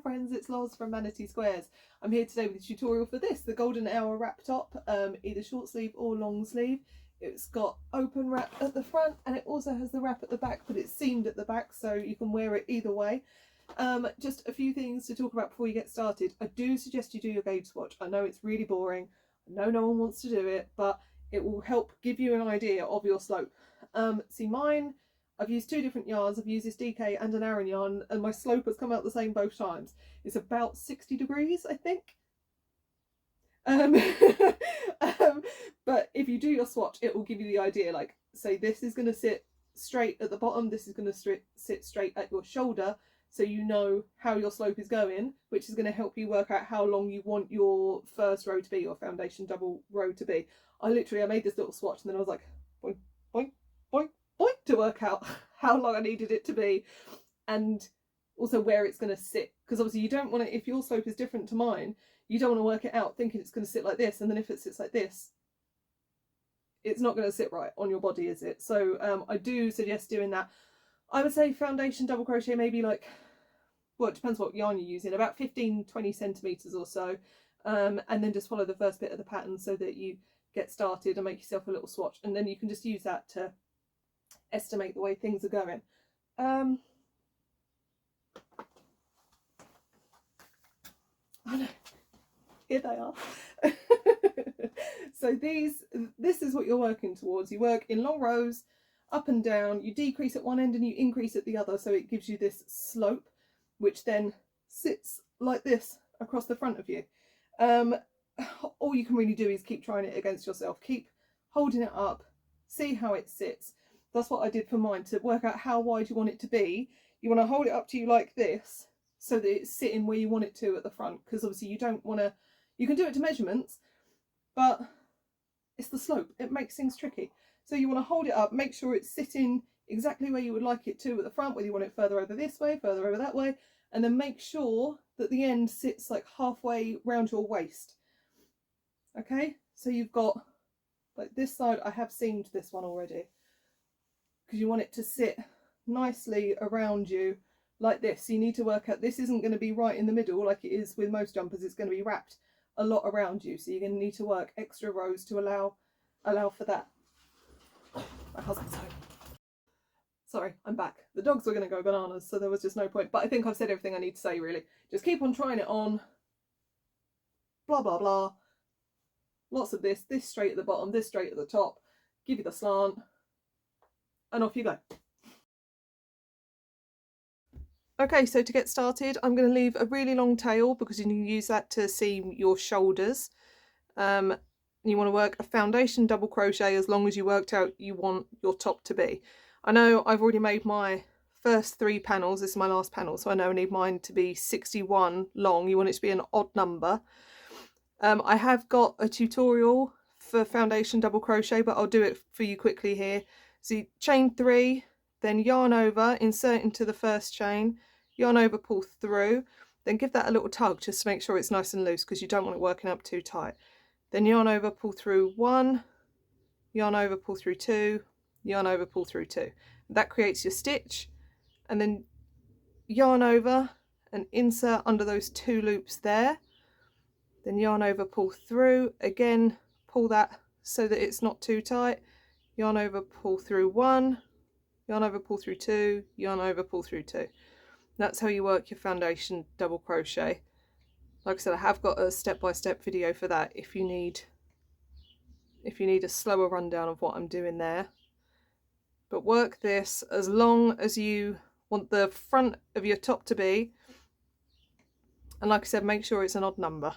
friends, it's Loz from Manatee Squares. I'm here today with a tutorial for this, the Golden Hour wrap top, either short sleeve or long sleeve. It's got open wrap at the front and it also has the wrap at the back, but it's seamed at the back so you can wear it either way. Just a few things to talk about before you get started. I do suggest you do your gauge swatch. I know it's really boring, I know no one wants to do it, but it will help give you an idea of your slope. See mine, I've used two different yarns. I've used this DK and an aran yarn, and my slope has come out the same both times. It's about 60 degrees, I think. But if you do your swatch, it will give you the idea. Like, say this is going to sit straight at the bottom, this is going to sit straight at your shoulder, so you know how your slope is going, which is going to help you work out how long you want your first row to be, your foundation double row to be. I made this little swatch and then I was like, boink, boink, boink, boink, to work out how long I needed it to be and also where it's going to sit, because obviously you don't want to, if your slope is different to mine, you don't want to work it out thinking it's going to sit like this, and then if it sits like this, it's not going to sit right on your body, is it? So I do suggest doing that. I would say foundation double crochet maybe like, well, it depends what yarn you're using, about 15-20 centimeters or so, and then just follow the first bit of the pattern so that you get started and make yourself a little swatch, and then you can just use that to estimate the way things are going. Oh no, here they are. So this is what you're working towards. You work in long rows, up and down, you decrease at one end and you increase at the other, so it gives you this slope, which then sits like this across the front of you. All you can really do is keep trying it against yourself, keep holding it up, see how it sits. That's what I did for mine. To work out how wide you want it to be, you want to hold it up to you like this so that it's sitting where you want it to at the front, because obviously you don't want to, you can do it to measurements, but it's the slope, it makes things tricky. So you want to hold it up, make sure it's sitting exactly where you would like it to at the front, whether you want it further over this way, further over that way, and then make sure that the end sits like halfway round your waist. Okay, so you've got like this side, I have seamed this one already, because you want it to sit nicely around you like this. So you need to work out, this isn't going to be right in the middle like it is with most jumpers, it's going to be wrapped a lot around you, so you're going to need to work extra rows to allow for that. My husband's home. Sorry, I'm back. The dogs were going to go bananas, so there was just no point, but I think I've said everything I need to say really. Just keep on trying it on, blah blah blah, lots of this straight at the bottom, this straight at the top, give you the slant, and off you go. Okay, so to get started, I'm going to leave a really long tail because you can use that to seam your shoulders. You want to work a foundation double crochet as long as you worked out you want your top to be. I know I've already made my first 3 panels, this is my last panel, so I know I need mine to be 61 long. You want it to be an odd number. I have got a tutorial for foundation double crochet, but I'll do it for you quickly here. So you chain 3, then yarn over, insert into the first chain, yarn over, pull through, then give that a little tug just to make sure it's nice and loose because you don't want it working up too tight. Then yarn over, pull through 1, yarn over, pull through 2, yarn over, pull through 2. That creates your stitch, and then yarn over and insert under those 2 loops there. Then yarn over, pull through, again pull that so that it's not too tight, yarn over, pull through 1, yarn over, pull through 2, yarn over, pull through 2. That's how you work your foundation double crochet. Like I said, I have got a step-by-step video for that if you need a slower rundown of what I'm doing there. But work this as long as you want the front of your top to be, and like I said, make sure it's an odd number.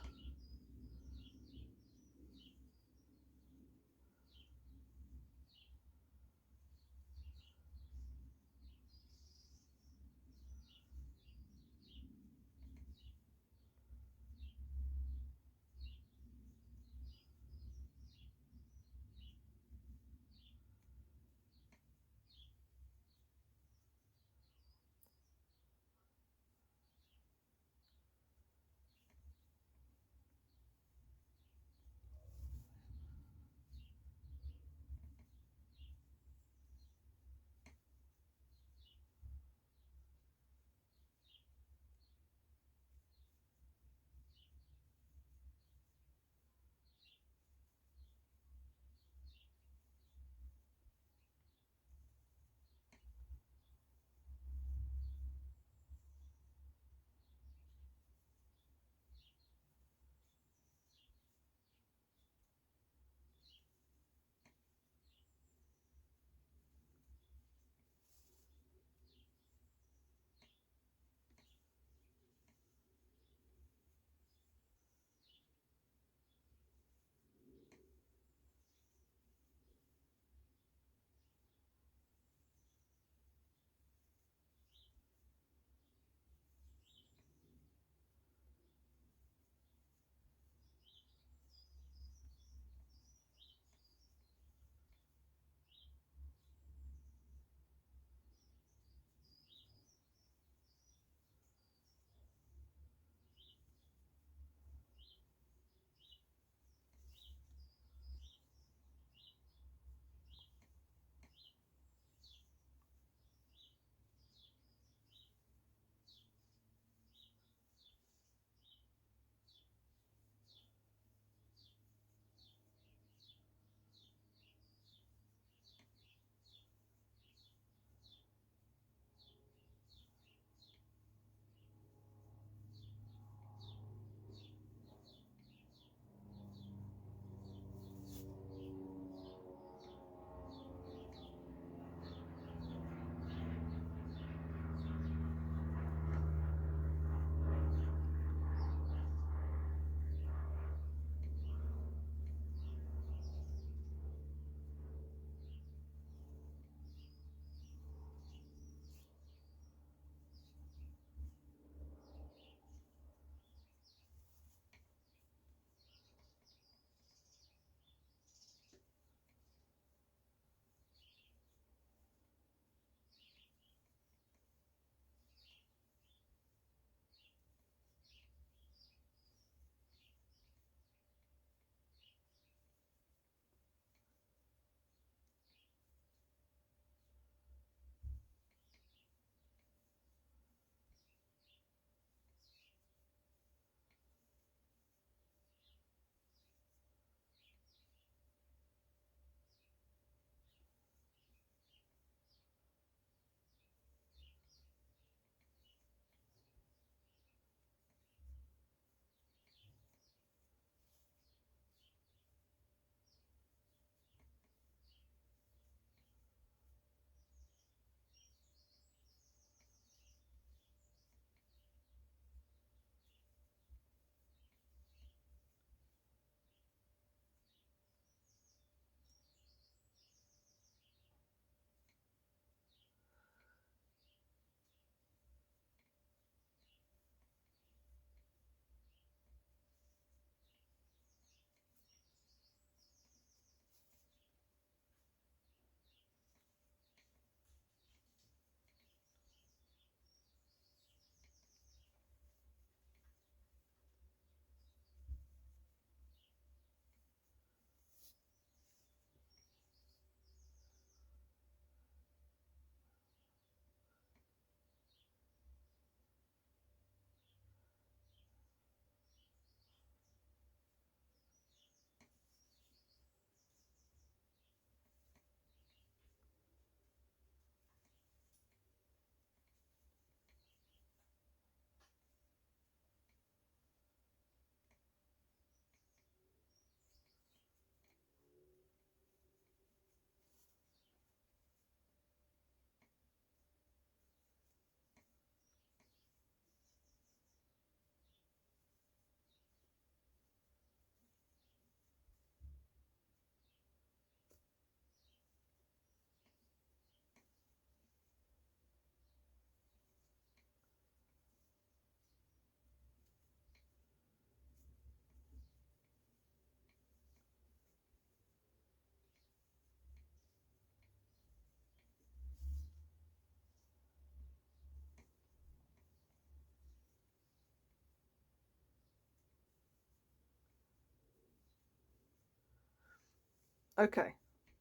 Okay,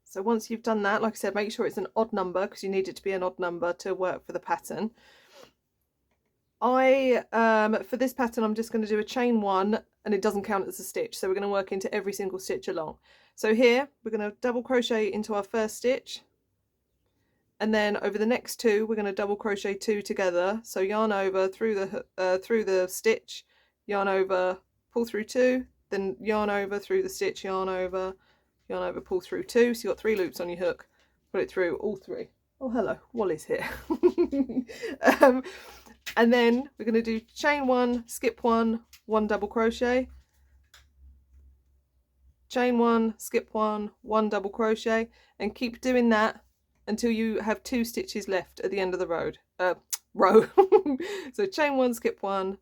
so once you've done that, like I said, make sure it's an odd number because you need it to be an odd number to work for the pattern. For this pattern, I'm just going to do a chain one, and it doesn't count as a stitch, so we're going to work into every single stitch along. So here we're going to double crochet into our first stitch, and then over the next two we're going to double crochet two together. So yarn over through the stitch, yarn over, pull through two, then yarn over through the stitch, yarn over, pull through two. So you've got 3 loops on your hook, put it through all 3. Oh hello, Wally's here. And then we're going to do chain one, skip one, one double crochet, chain one, skip one, one double crochet, and keep doing that until you have 2 stitches left at the end of the row. So chain one, skip one,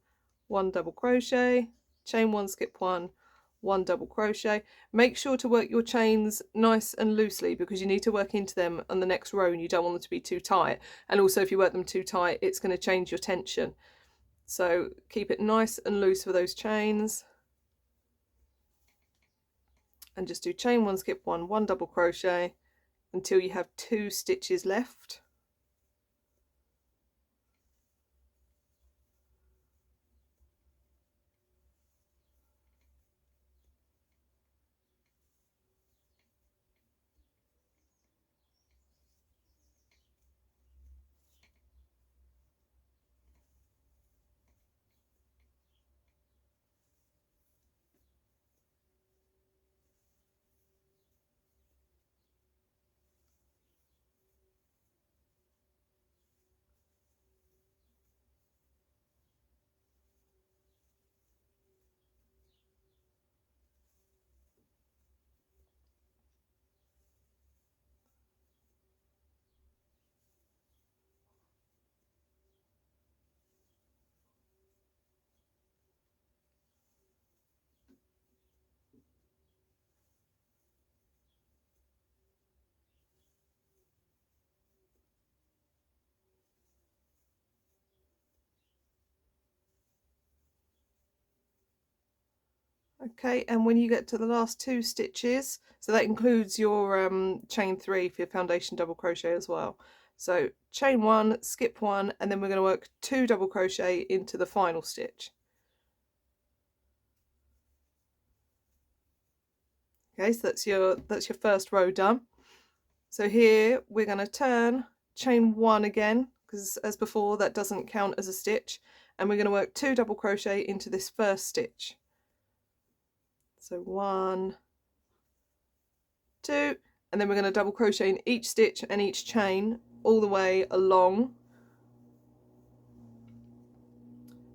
one double crochet, chain one, skip one, one double crochet. Make sure to work your chains nice and loosely because you need to work into them on the next row and you don't want them to be too tight. And also if you work them too tight, it's going to change your tension. So keep it nice and loose for those chains. And just do chain one, skip one, one double crochet until you have 2 stitches left. Okay, and when you get to the last 2 stitches, so that includes your chain 3 for your foundation double crochet as well. So chain 1, skip 1, and then we're going to work 2 double crochet into the final stitch. Okay, so that's your first row done. So here we're going to turn, chain 1 again, because as before that doesn't count as a stitch, and we're going to work 2 double crochet into this first stitch. So 1, 2, and then we're going to double crochet in each stitch and each chain all the way along.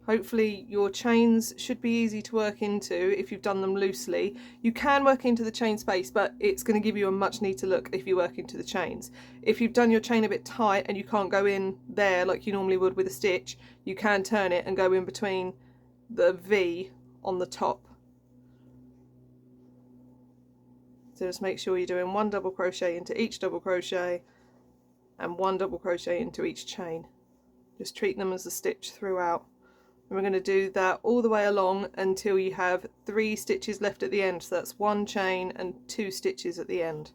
Hopefully your chains should be easy to work into if you've done them loosely. You can work into the chain space, but it's going to give you a much neater look if you work into the chains. If you've done your chain a bit tight and you can't go in there like you normally would with a stitch, you can turn it and go in between the V on the top. So just make sure you're doing 1 double crochet into each double crochet and 1 double crochet into each chain. Just treat them as a stitch throughout. And we're going to do that all the way along until you have 3 stitches left at the end. So that's 1 chain and 2 stitches at the end.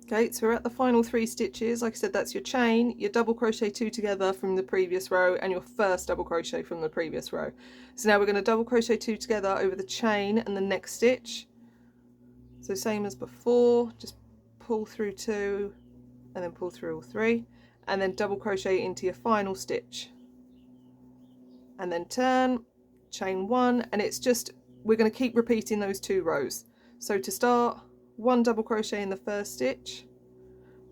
Okay, so we're at the final 3 stitches. Like I said, that's your chain, your double crochet 2 together from the previous row, and your first double crochet from the previous row. So now we're going to double crochet 2 together over the chain and the next stitch. So same as before, just pull through 2 and then pull through all 3, and then double crochet into your final stitch. And then turn, chain 1, and it's just, we're going to keep repeating those 2 rows. So to start, 1 double crochet in the first stitch,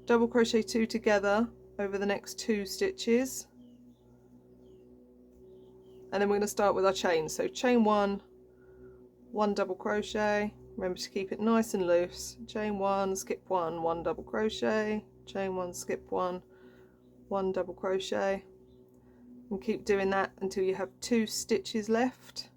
double crochet 2 together over the next 2 stitches, and then we're going to start with our chain. So chain 1, 1 double crochet, remember to keep it nice and loose, chain 1, skip 1, 1 double crochet, chain 1, skip 1, 1 double crochet, and keep doing that until you have 2 stitches left.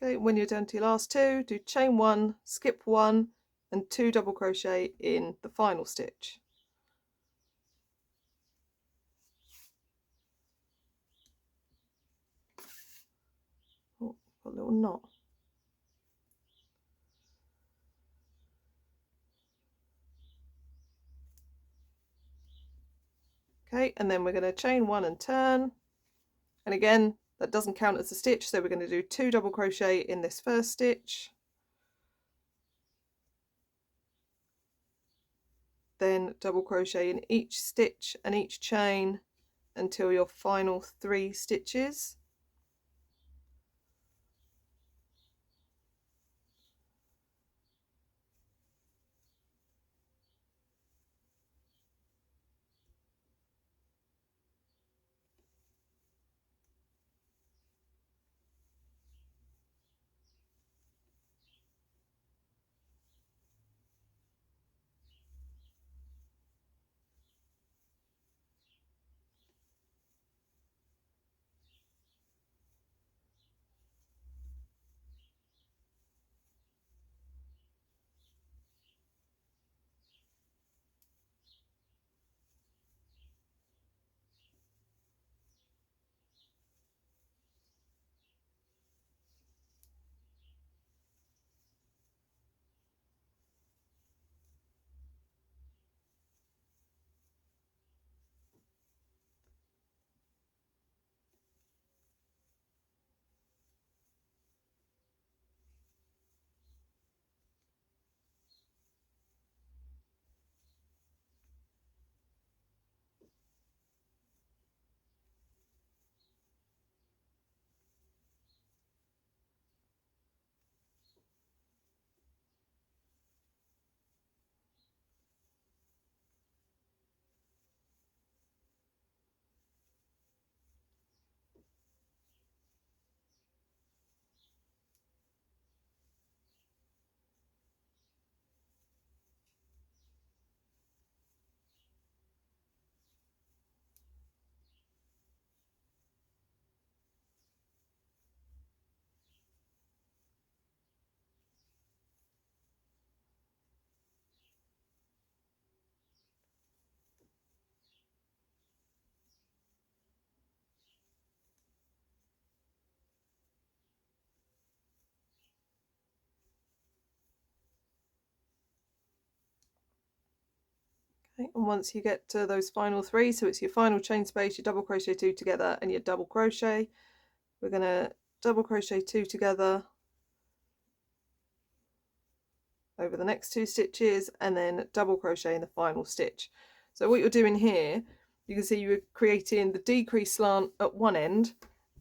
Okay, when you're down to your last 2, do chain 1, skip 1, and 2 double crochet in the final stitch. Oh, got a little knot. Okay, and then we're going to chain 1 and turn, and again that doesn't count as a stitch, so we're going to do 2 double crochet in this first stitch, then double crochet in each stitch and each chain until your final 3 stitches. Okay, and once you get to those final 3, so it's your final chain space, you double crochet 2 together and you double crochet. We're going to double crochet 2 together over the next 2 stitches and then double crochet in the final stitch. So what you're doing here, you can see you're creating the decrease slant at one end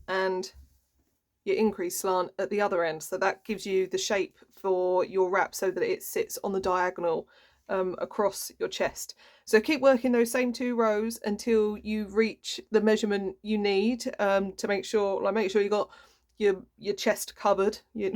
and your increase slant at the other end, so that gives you the shape for your wrap so that it sits on the diagonal across your chest. So keep working those same 2 rows until you reach the measurement you need to make sure you got your chest covered, you're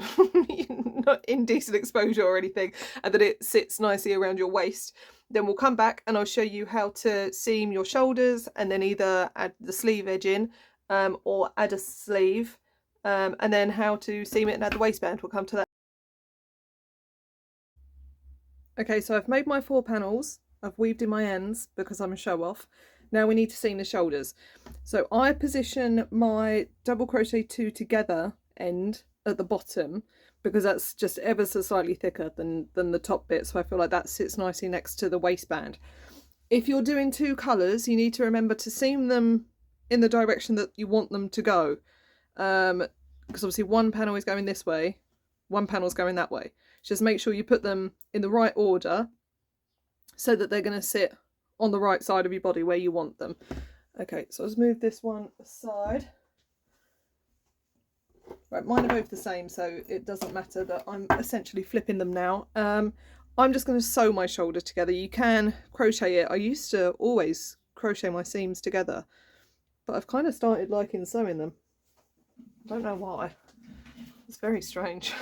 not indecent exposure or anything, and that it sits nicely around your waist. Then we'll come back and I'll show you how to seam your shoulders and then either add the sleeve edge in or add a sleeve, and then how to seam it and add the waistband. We'll come to that. Okay, so I've made my 4 panels, I've weaved in my ends because I'm a show off. Now we need to seam the shoulders. So I position my double crochet 2 together end at the bottom because that's just ever so slightly thicker than the top bit, so I feel like that sits nicely next to the waistband. If you're doing 2 colours, you need to remember to seam them in the direction that you want them to go, because obviously one panel is going this way, one panel is going that way. Just make sure you put them in the right order so that they're going to sit on the right side of your body where you want them. Okay, so let's move this one aside. Right, mine are both the same, so it doesn't matter that I'm essentially flipping them now. I'm just going to sew my shoulder together. You can crochet it. I used to always crochet my seams together, but I've kind of started liking sewing them. I don't know why. It's very strange.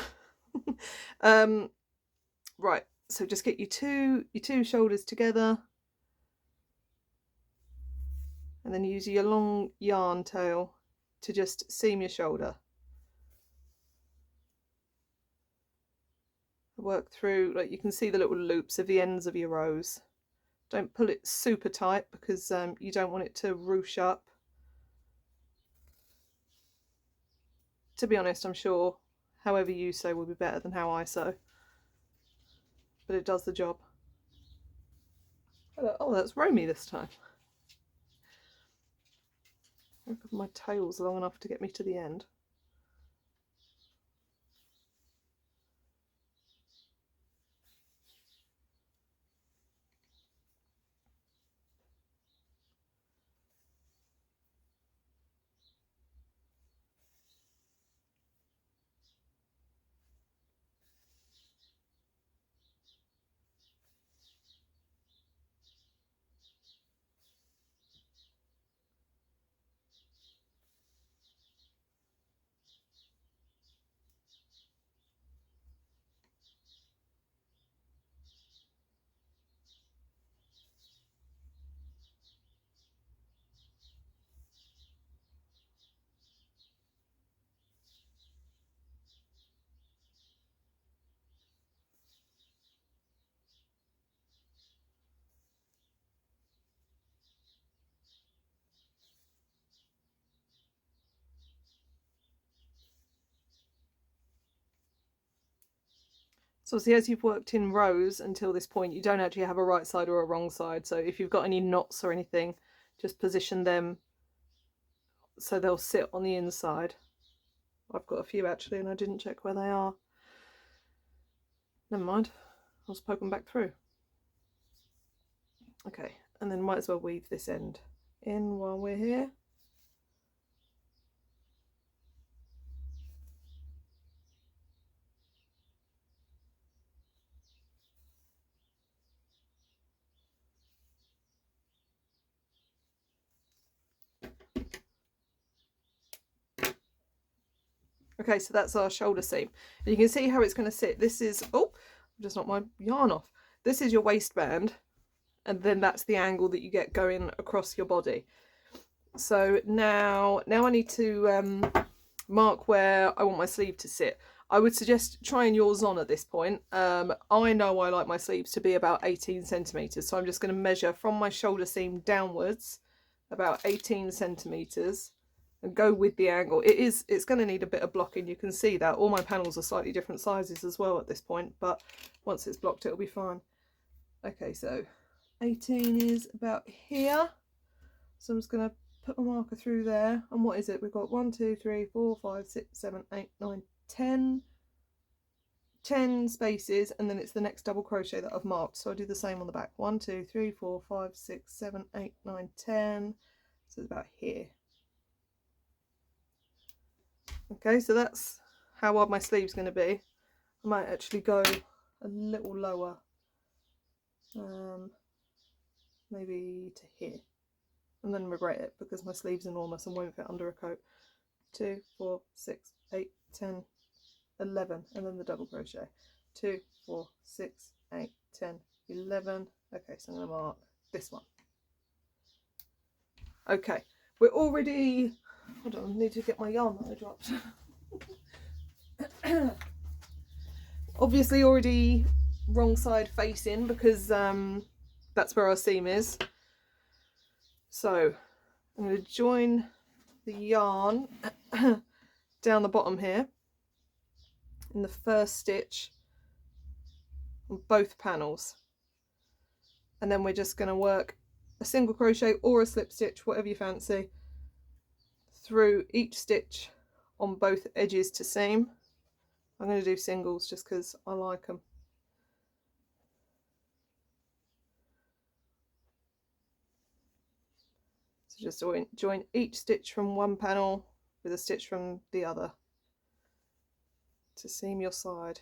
Right, so just get your two shoulders together and then use your long yarn tail to just seam your shoulder. Work through, like you can see the little loops of the ends of your rows. Don't pull it super tight because you don't want it to ruche up. To be honest, I'm sure however you sew will be better than how I sew, but it does the job. Oh, that's Romy this time. I hope my tail's long enough to get me to the end. So see, as you've worked in rows until this point, you don't actually have a right side or a wrong side. So if you've got any knots or anything, just position them so they'll sit on the inside. I've got a few actually and I didn't check where they are. Never mind, I'll just poke them back through. Okay, and then might as well weave this end in while we're here. Okay, so that's our shoulder seam. And you can see how it's going to sit. This is, oh, I've just knocked my yarn off. This is your waistband, and then that's the angle that you get going across your body. So now I need to mark where I want my sleeve to sit. I would suggest trying yours on at this point. I know I like my sleeves to be about 18 centimetres, so I'm just going to measure from my shoulder seam downwards about 18 centimetres. And go with the angle. It's going to need a bit of blocking. You can see that all my panels are slightly different sizes as well at this point, but once it's blocked it'll be fine. Okay, so 18 is about here. So I'm just going to put my marker through there. And what is it? We've got 1, 2, 3, 4, 5, 6, 7, 8, 9, 10. 10 spaces, and then it's the next double crochet that I've marked. So I do the same on the back. 1, 2, 3, 4, 5, 6, 7, 8, 9, 10. So it's about here. Okay, so that's how wide my sleeve's going to be. I might actually go a little lower, maybe to here, and then regret it because my sleeve's enormous and won't fit under a coat. 2, 4, 6, 8, 10, 11, and then the double crochet. 2, 4, 6, 8, 10, 11. Okay, so I'm going to mark this one. Okay, we're already, hold on, I need to get my yarn that I dropped. Obviously already wrong side facing because that's where our seam is. So I'm going to join the yarn down the bottom here in the first stitch on both panels, and then we're just going to work a single crochet or a slip stitch, whatever you fancy, through each stitch on both edges to seam. I'm going to do singles just because I like them. So just join each stitch from one panel with a stitch from the other to seam your side.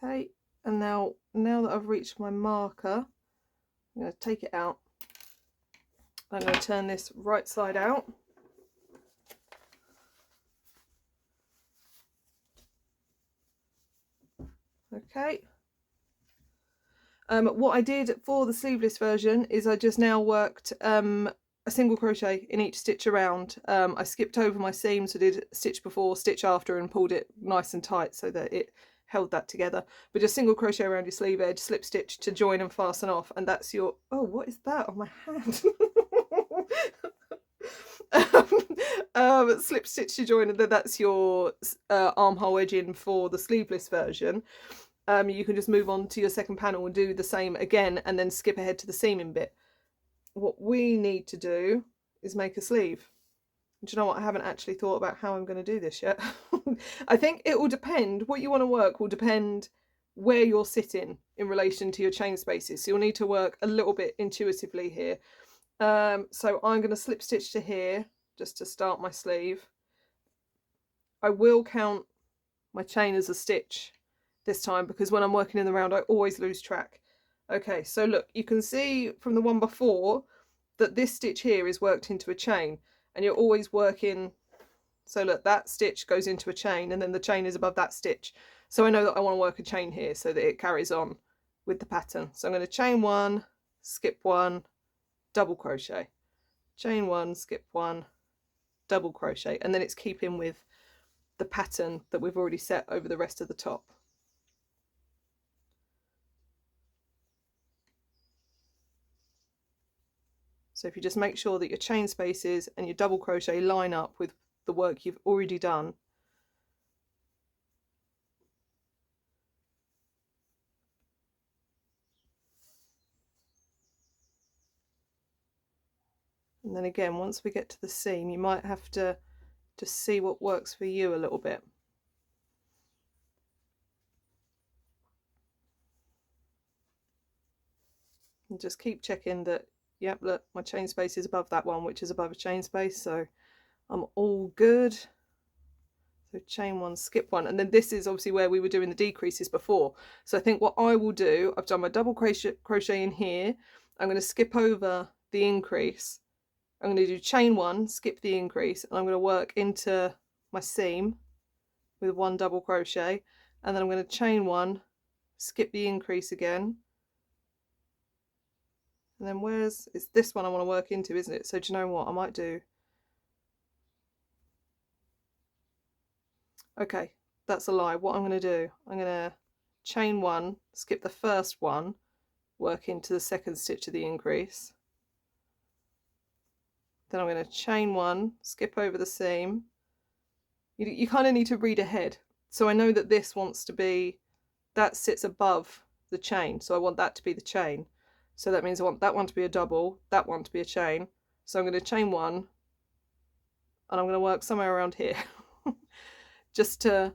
Okay, and now that I've reached my marker, I'm going to take it out. I'm going to turn this right side out. Okay. What I did for the sleeveless version is I just now worked a single crochet in each stitch around. I skipped over my seam, so did stitch before, stitch after, and pulled it nice and tight so that it held that together. But just single crochet around your sleeve edge, slip stitch to join and fasten off, and that's your, oh, what is that on my hand? Slip stitch to join, and then that's your armhole edging for the sleeveless version. You can just move on to your second panel and do the same again, and then skip ahead to the seaming bit. What we need to do is make a sleeve. Do you know what? I haven't actually thought about how I'm going to do this yet. I think it will depend. What you want to work will depend where you're sitting in relation to your chain spaces. So you'll need to work a little bit intuitively here. So I'm going to slip stitch to here just to start my sleeve. I will count my chain as a stitch this time because when I'm working in the round I always lose track. Okay, so look, you can see from the one before that this stitch here is worked into a chain, and you're always working, so look, that stitch goes into a chain and then the chain is above that stitch. So I know that I want to work a chain here so that it carries on with the pattern. So I'm going to chain one, skip one, double crochet, chain one, skip one, double crochet, and then it's keeping with the pattern that we've already set over the rest of the top. So if you just make sure that your chain spaces and your double crochet line up with the work you've already done. And then again, once we get to the seam, you might have to just see what works for you a little bit. And just keep checking that, yep, look, my chain space is above that one, which is above a chain space, so I'm all good. So chain one, skip one, and then this is obviously where we were doing the decreases before. So I think what I will do, I've done my double crochet in here, I'm going to skip over the increase, I'm going to do chain one, skip the increase, and I'm going to work into my seam with one double crochet, and then I'm going to chain one, skip the increase again, and then it's this one I want to work into, isn't it? So do you know what I might do? Okay, that's a lie. What I'm going to do, I'm going to chain one, skip the first one, work into the second stitch of the increase. Then I'm going to chain one, skip over the seam. You kind of need to read ahead. So I know that this wants to be, that sits above the chain, so I want that to be the chain. So that means I want that one to be a double, that one to be a chain. So I'm going to chain one, and I'm going to work somewhere around here. just so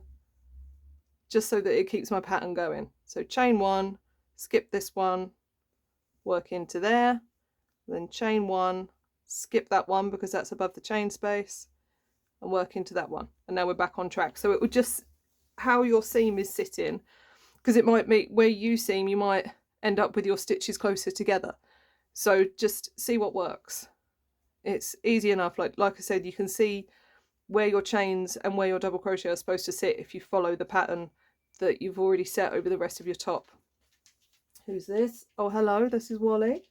that it keeps my pattern going. So chain one, skip this one, work into there, then chain one, skip that one because that's above the chain space, and work into that one. And now we're back on track. So it would just, how your seam is sitting, because it might make where you seam, you might end up with your stitches closer together. So just see what works. It's easy enough. Like I said, you can see where your chains and where your double crochet are supposed to sit if you follow the pattern that you've already set over the rest of your top. Who's this? Oh, hello, this is Wally.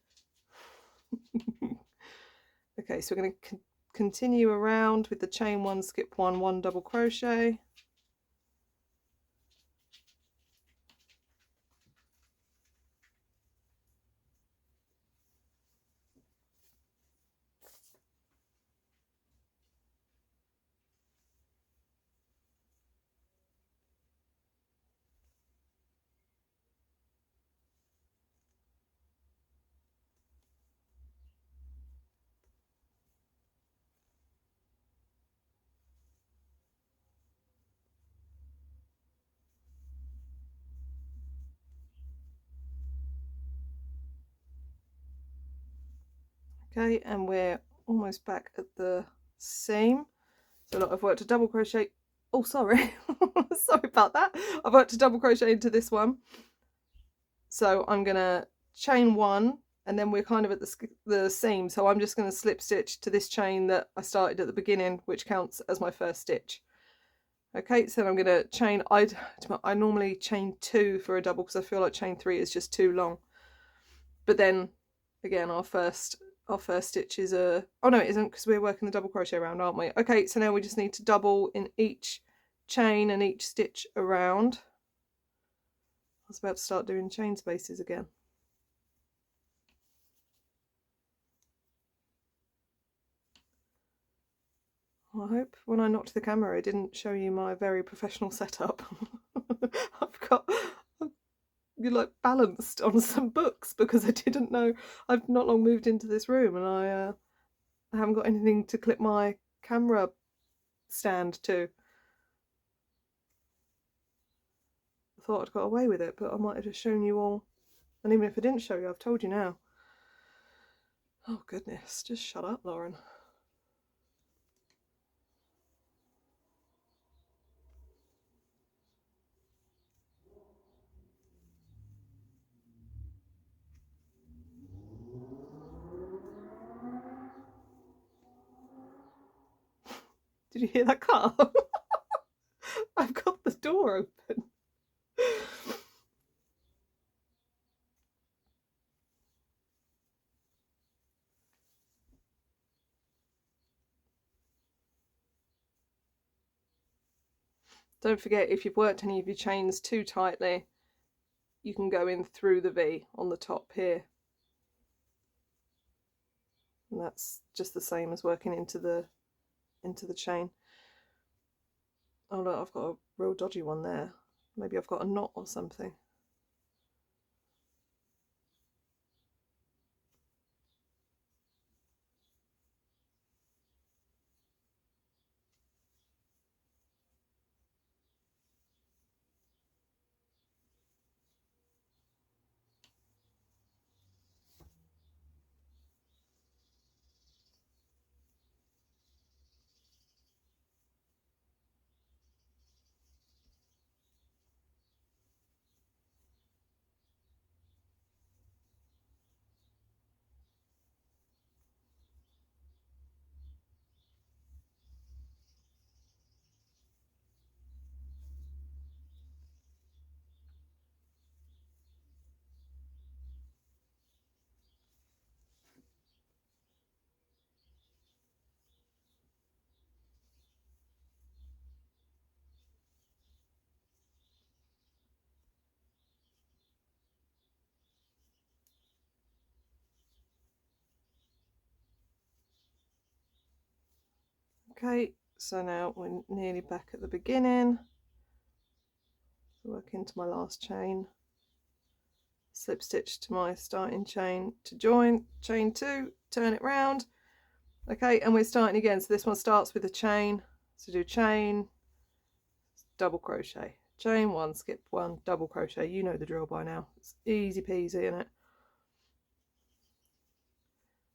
Okay, so we're going to continue around with the chain one, skip one, one double crochet. Okay, and we're almost back at the seam. So look, I've worked a double crochet. Oh, sorry. Sorry about that. I've worked a double crochet into this one. So I'm going to chain one, and then we're kind of at the seam. So I'm just going to slip stitch to this chain that I started at the beginning, which counts as my first stitch. Okay, so I'm going to chain, I normally chain two for a double because I feel like chain three is just too long. But then again, our first stitch is oh no, it isn't, because we're working the double crochet around, aren't we? Okay, so now we just need to double in each chain and each stitch around. I was about to start doing chain spaces again. I hope when I knocked the camera it didn't show you my very professional setup. You're like balanced on some books because I didn't know. I've not long moved into this room, and I haven't got anything to clip my camera stand to. I thought I'd got away with it, but I might have just shown you all. And even if I didn't show you, I've told you now. Oh goodness, just shut up, Lauren. Did you hear that car? I've got the door open. Don't forget, if you've worked any of your chains too tightly, you can go in through the V on the top here. and that's just the same as working into the chain. Oh look, I've got a real dodgy one there. Maybe I've got a knot or something. Okay, so now we're nearly back at the beginning. Work into my last chain, slip stitch to my starting chain to join, chain 2, turn it round. Okay, and we're starting again. So this one starts with a chain. So do chain, double crochet, chain 1, skip 1, double crochet. You know the drill by now. It's easy peasy, isn't it?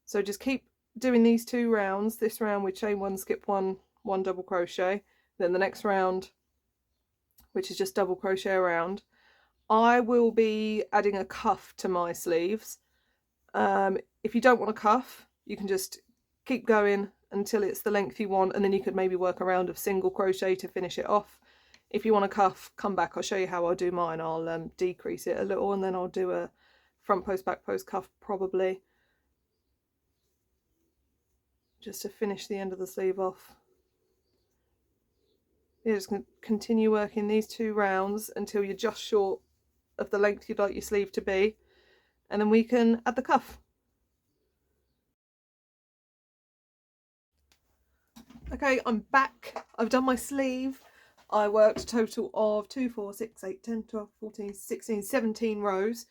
So just keep doing these 2 rounds. This round with chain 1, skip 1, 1 double crochet. Then the next round, which is just double crochet around. I will be adding a cuff to my sleeves. If you don't want a cuff, you can just keep going until it's the length you want, and then you could maybe work a round of single crochet to finish it off. If you want a cuff, come back, I'll show you how I'll do mine. I'll decrease it a little, and then I'll do a front post, back post cuff probably, just to finish the end of the sleeve off. You're just going to continue working these 2 rounds until you're just short of the length you'd like your sleeve to be, and then we can add the cuff. Okay, I'm back. I've done my sleeve. I worked a total of 2, 4, 6, 8, 10, 12, 14, 16, 17 rows.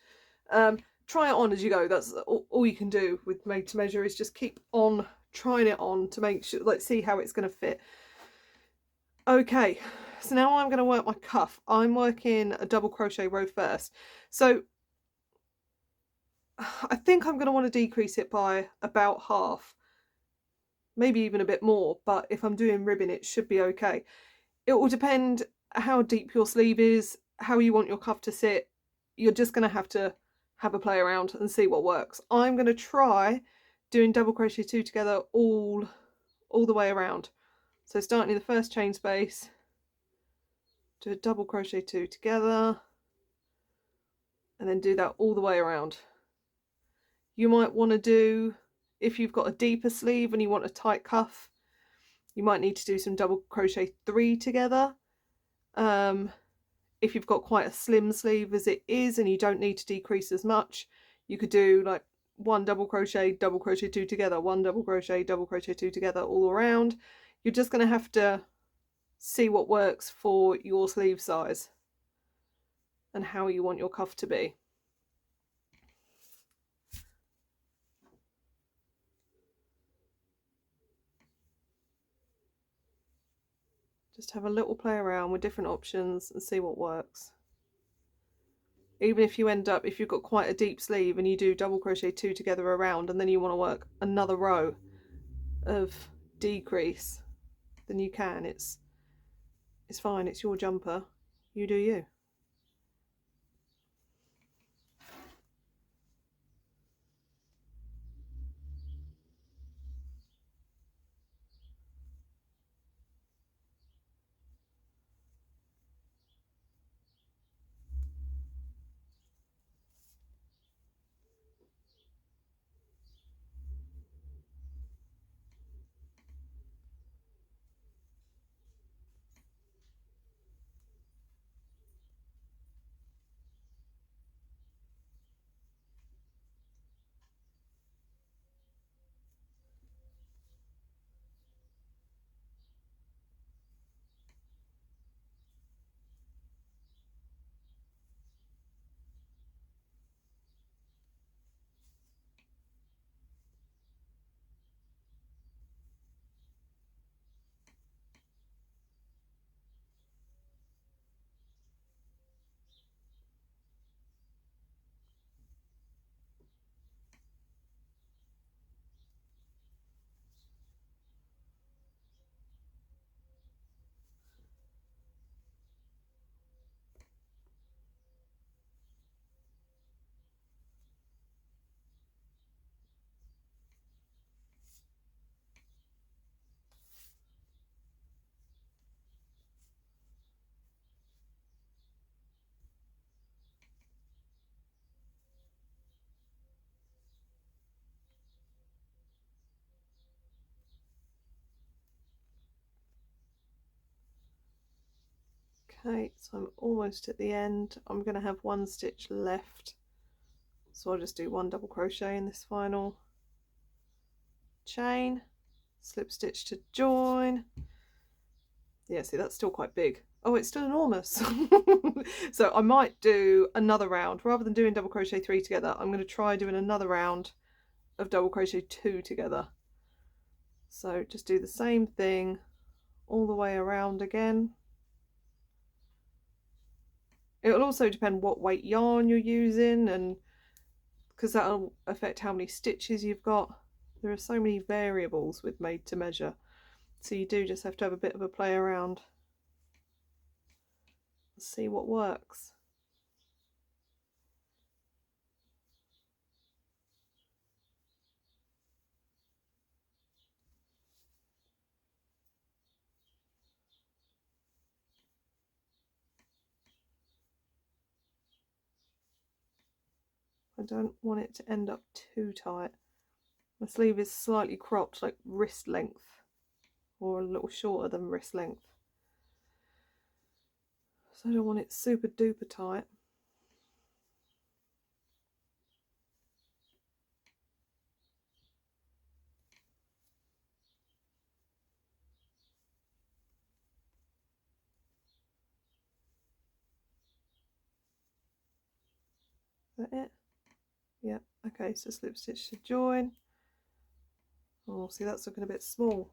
Try it on as you go. That's all you can do with made to measure, is just keep on trying it on to make sure, let's see how it's going to fit. Okay, so now I'm going to work my cuff. I'm working a double crochet row first. So I think I'm going to want to decrease it by about half, maybe even a bit more, but if I'm doing ribbing it should be okay. It will depend how deep your sleeve is, how you want your cuff to sit. You're just going to have a play around and see what works. I'm going to try doing double crochet 2 together all the way around. So starting in the first chain space, do a double crochet 2 together, and then do that all the way around. You might want to do, if you've got a deeper sleeve and you want a tight cuff, you might need to do some double crochet 3 together. If you've got quite a slim sleeve as it is and you don't need to decrease as much, you could do like 1 double crochet 2 together, 1 double crochet 2 together all around. You're just going to have to see what works for your sleeve size and how you want your cuff to be. Just have a little play around with different options and see what works. Even if you end up, if you've got quite a deep sleeve and you do double crochet 2 together around and then you want to work another row of decrease, then you can. It's fine, it's your jumper, you do you. Okay, so I'm almost at the end. I'm going to have one stitch left, so I'll just do one double crochet in this final chain, slip stitch to join. Yeah, see, that's still quite big. Oh, it's still enormous. So I might do another round rather than doing double crochet 3 together. I'm going to try doing another round of double crochet 2 together. So just do the same thing all the way around again. It will also depend what weight yarn you're using, and because that'll affect how many stitches you've got. There are so many variables with made to measure, so you do just have to have a bit of a play around and see what works. I don't want it to end up too tight. My sleeve is slightly cropped, like wrist length, or a little shorter than wrist length. So I don't want it super duper tight. Is that it? Yeah, okay, so slip stitch to join. Oh, see, that's looking a bit small.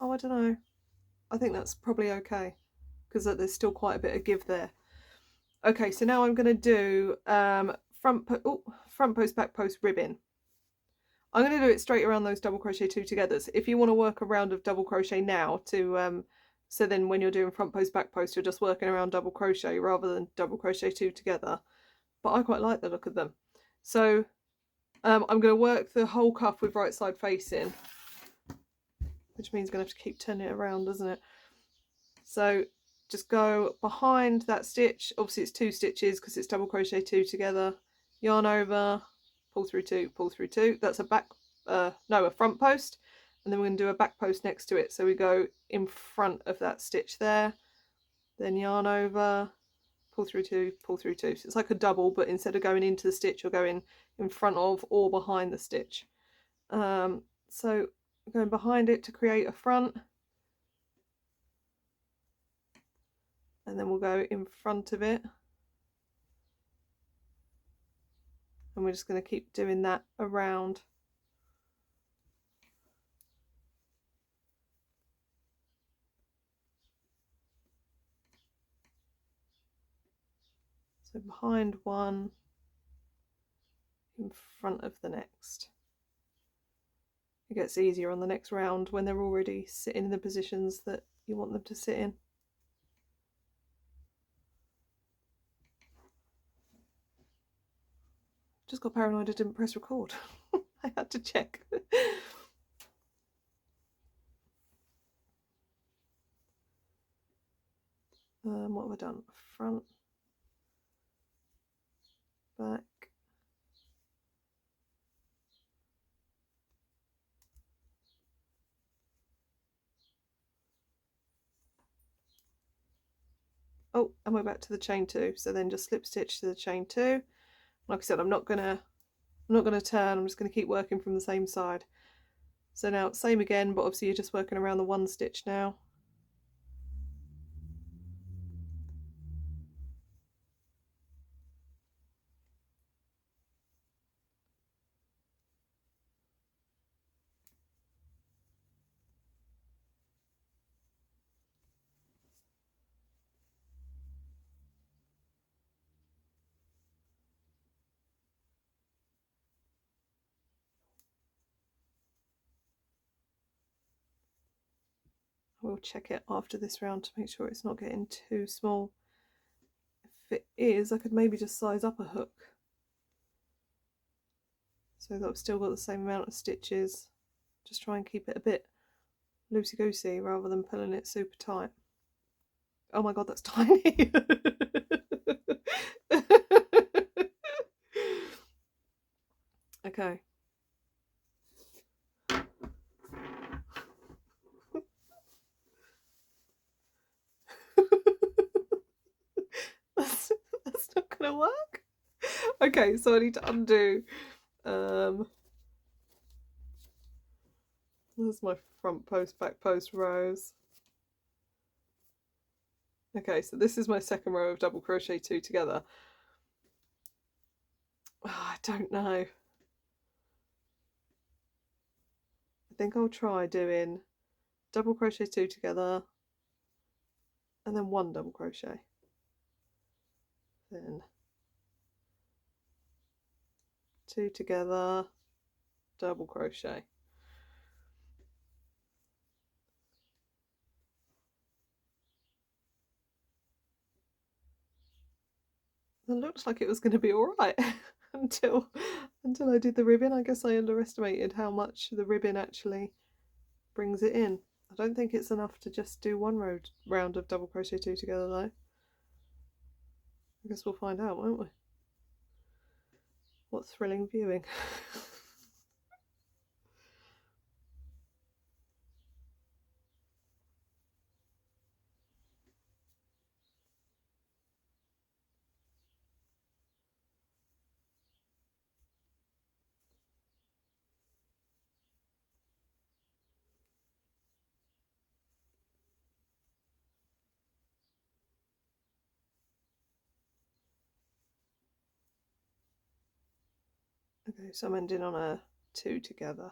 Oh, I don't know. I think that's probably okay, because there's still quite a bit of give there. Okay, so now I'm going to do front post, back post ribbing. I'm going to do it straight around those double crochet 2 togethers. If you want to work a round of double crochet now to so then when you're doing front post, back post, you're just working around double crochet rather than double crochet 2 together. But I quite like the look of them. So I'm going to work the whole cuff with right side facing, which means I'm going to have to keep turning it around, doesn't it? So just go behind that stitch. Obviously it's 2 stitches because it's double crochet 2 together. Yarn over, pull through 2, pull through 2. That's a front post, and then we're going to do a back post next to it. So we go in front of that stitch there, then yarn over, pull through 2, pull through 2. So it's like a double, but instead of going into the stitch, you're going in front of or behind the stitch. So going behind it to create a front, and then we'll go in front of it, and we're just going to keep doing that around. So behind one, in front of the next. It gets easier on the next round when they're already sitting in the positions that you want them to sit in. Just got paranoid I didn't press record. I had to check. What have I done? Front, back. Oh, and we're back to the chain 2. So then just slip stitch to the chain 2. Like I said, I'm not gonna turn. I'm just gonna keep working from the same side. So now same again, but obviously you're just working around the 1 stitch now. We'll check it after this round to make sure it's not getting too small. If it is, I could maybe just size up a hook so that I've still got the same amount of stitches. Just try and keep it a bit loosey-goosey rather than pulling it super tight. Oh my god, that's tiny. Okay. gonna work? Okay, so I need to undo. There's my front post, back post rows. Okay, so this is my second row of double crochet 2 together. Oh, I don't know. I think I'll try doing double crochet 2 together and then 1 double crochet. Then 2 together, double crochet. It looks like it was going to be all right until I did the ribbon. I guess I underestimated how much the ribbon actually brings it in. I don't think it's enough to just do one round of double crochet 2 together though. I guess we'll find out, won't we? What thrilling viewing. Okay, so I'm ending on a 2 together.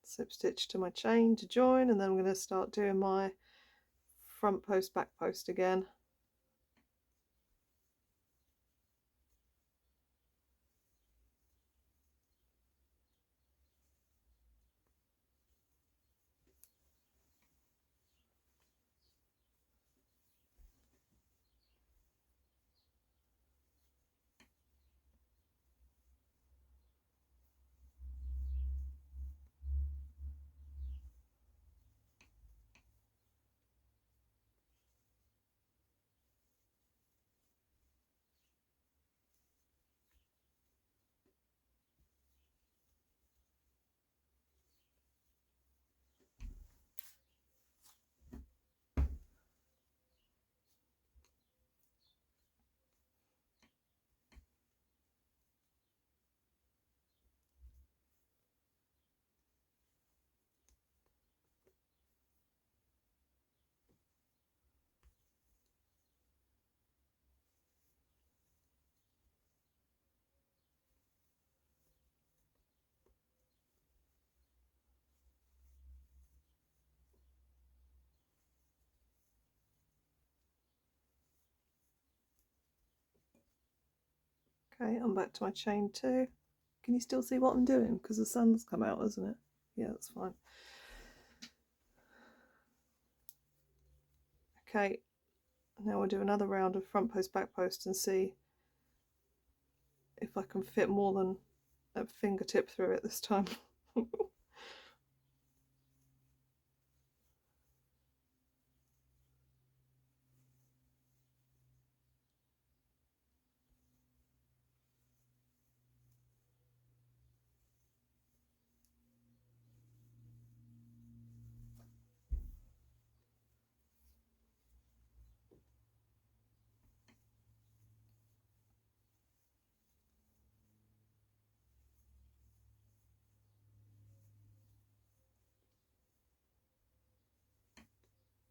Slip stitch to my chain to join, and then I'm going to start doing my front post, back post again. Okay, I'm back to my chain 2. Can you still see what I'm doing? Because the sun's come out, hasn't it? Yeah, that's fine. Okay, now we'll do another round of front post, back post and see if I can fit more than a fingertip through it this time.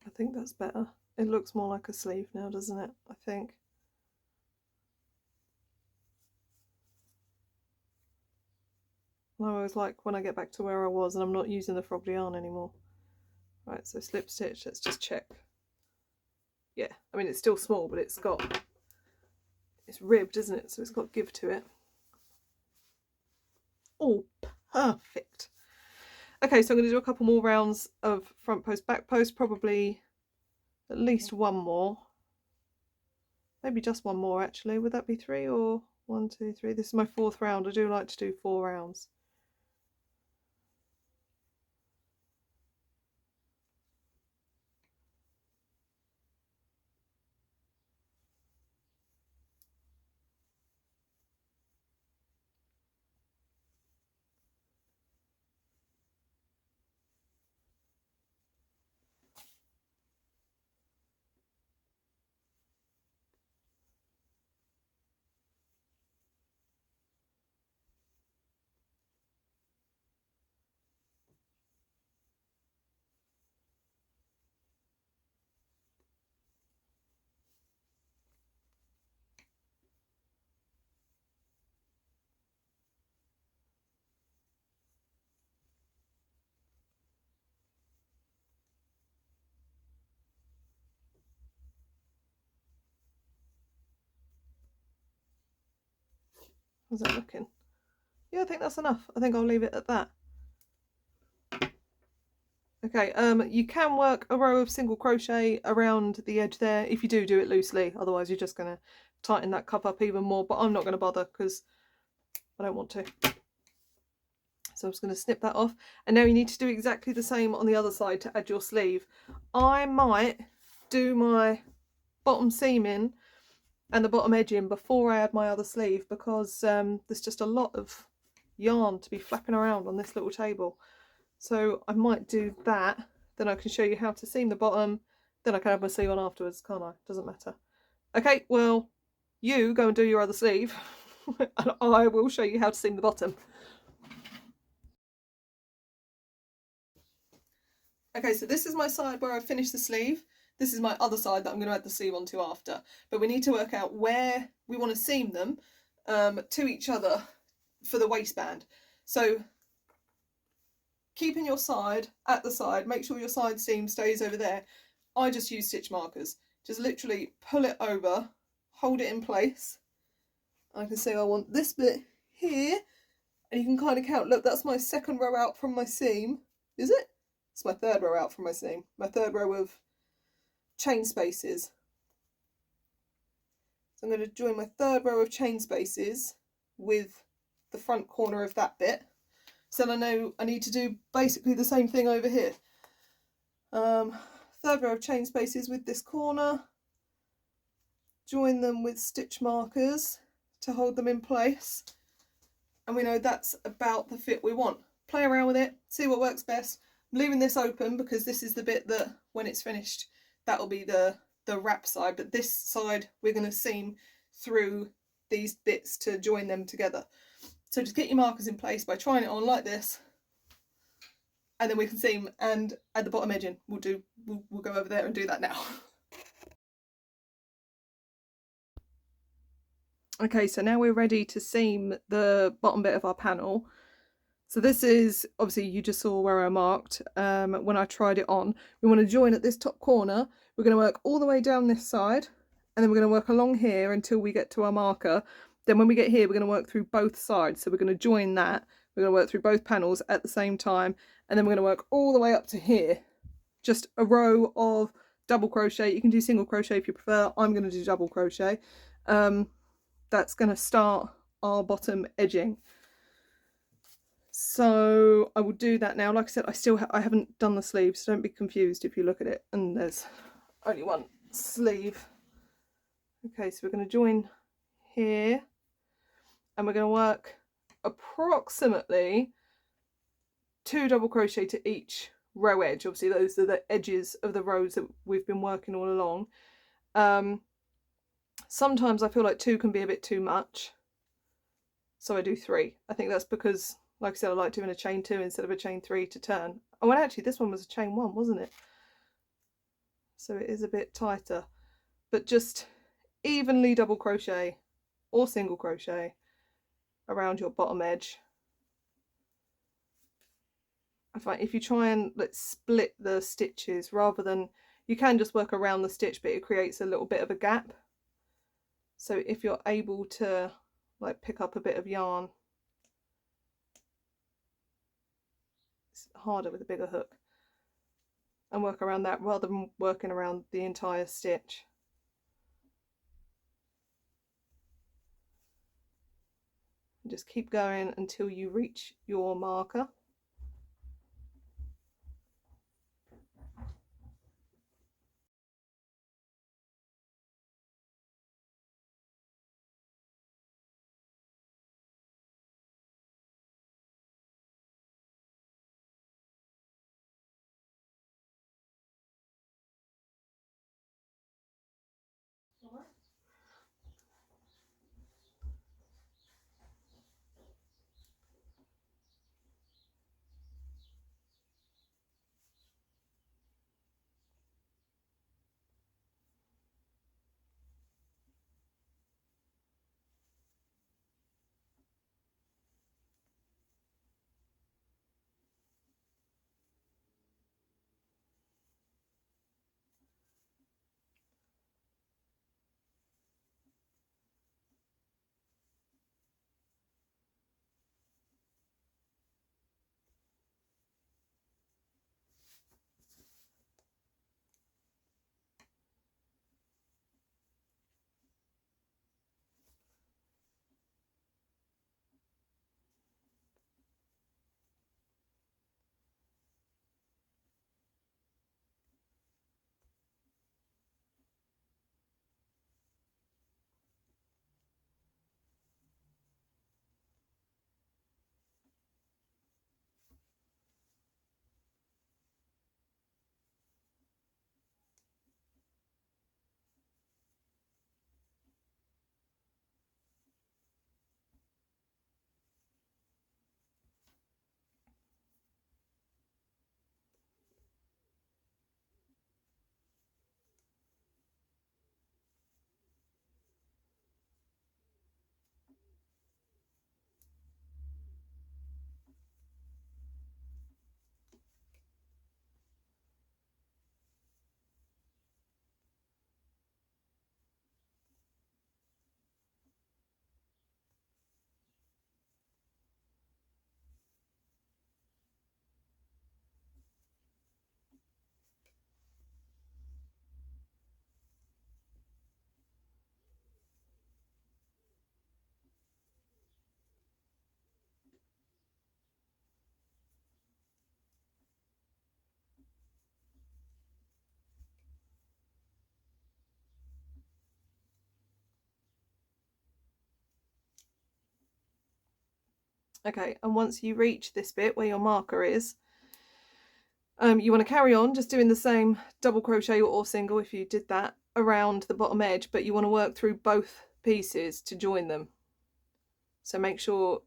I think that's better. It looks more like a sleeve now, doesn't it? I think. I always like when I get back to where I was and I'm not using the froggy yarn anymore. Right, so slip stitch, let's just check. Yeah, I mean it's still small, but it's ribbed, isn't it? So it's got give to it. Oh, perfect. Okay, so I'm going to do a couple more rounds of front post, back post, probably at least one more. Maybe just one more actually. Would that be 3 or 1, 2, 3? This is my 4th round. I do like to do 4 rounds. How's that looking? Yeah, I think that's enough. I think I'll leave it at that. Okay, you can work a row of single crochet around the edge there if you do it loosely, otherwise you're just going to tighten that cup up even more, but I'm not going to bother because I don't want to. So I'm just going to snip that off, and now you need to do exactly the same on the other side to add your sleeve. I might do my bottom seaming and the bottom edging before I add my other sleeve, because there's just a lot of yarn to be flapping around on this little table. So I might do that, then I can show you how to seam the bottom, then I can have my sleeve on afterwards, can't I? Doesn't matter. Okay, well, you go and do your other sleeve and I will show you how to seam the bottom. Okay, so this is my side where I've finished the sleeve. This is my other side that I'm going to add the sleeve onto after. But we need to work out where we want to seam them to each other for the waistband. So keeping your side at the side, make sure your side seam stays over there. I just use stitch markers. Just literally pull it over, hold it in place. I can say I want this bit here, and you can kind of count. Look, that's my second row out from my seam. Is it? It's my third row out from my seam. My third row of chain spaces. So I'm going to join my third row of chain spaces with the front corner of that bit. So I know I need to do basically the same thing over here. Third row of chain spaces with this corner. Join them with stitch markers to hold them in place. And we know that's about the fit we want. Play around with it, see what works best. I'm leaving this open because this is the bit that when it's finished, that'll be the wrap side. But this side, we're going to seam through these bits to join them together. So just get your markers in place by trying it on like this, and then we can seam and add the bottom edging. We'll go over there and do that now. Okay, so now we're ready to seam the bottom bit of our panel. So this is, obviously you just saw where I marked when I tried it on. We want to join at this top corner. We're going to work all the way down this side, and then we're going to work along here until we get to our marker. Then when we get here, we're going to work through both sides. So we're going to join that. We're going to work through both panels at the same time, and then we're going to work all the way up to here. Just a row of double crochet. You can do single crochet if you prefer. I'm going to do double crochet. That's going to start our bottom edging. So I will do that now. Like I said, I haven't done the sleeve, so don't be confused if you look at it and there's only one sleeve. Okay, so we're going to join here, and we're going to work approximately 2 double crochet to each row edge. Obviously those are the edges of the rows that we've been working all along. Sometimes I feel like 2 can be a bit too much, so I do 3. I think that's because, like I said, I like doing a chain 2 instead of a chain 3 to turn. Oh, and actually this one was a chain 1, wasn't it? So it is a bit tighter, but just evenly double crochet or single crochet around your bottom edge. I find if you try and split the stitches rather than, you can just work around the stitch, but it creates a little bit of a gap. So if you're able to like pick up a bit of yarn, it's harder with a bigger hook, and work around that rather than working around the entire stitch. And just keep going until you reach your marker. Okay, and once you reach this bit where your marker is, you want to carry on just doing the same double crochet or single if you did that around the bottom edge, but you want to work through both pieces to join them. So make sure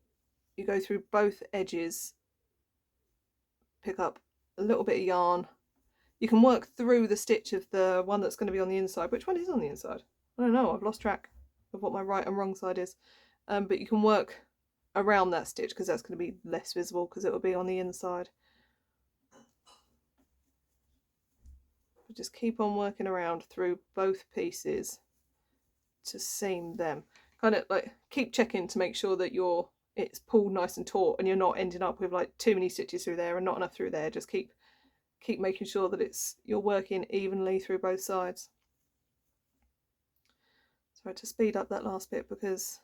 you go through both edges, pick up a little bit of yarn. You can work through the stitch of the one that's going to be on the inside. Which one is on the inside? I don't know, I've lost track of what my right and wrong side is. But you can work around that stitch because that's going to be less visible because it will be on the inside. But just keep on working around through both pieces to seam them. Kind of like keep checking to make sure that it's pulled nice and taut and you're not ending up with like too many stitches through there and not enough through there. Just keep making sure that you're working evenly through both sides. So to speed up that last bit because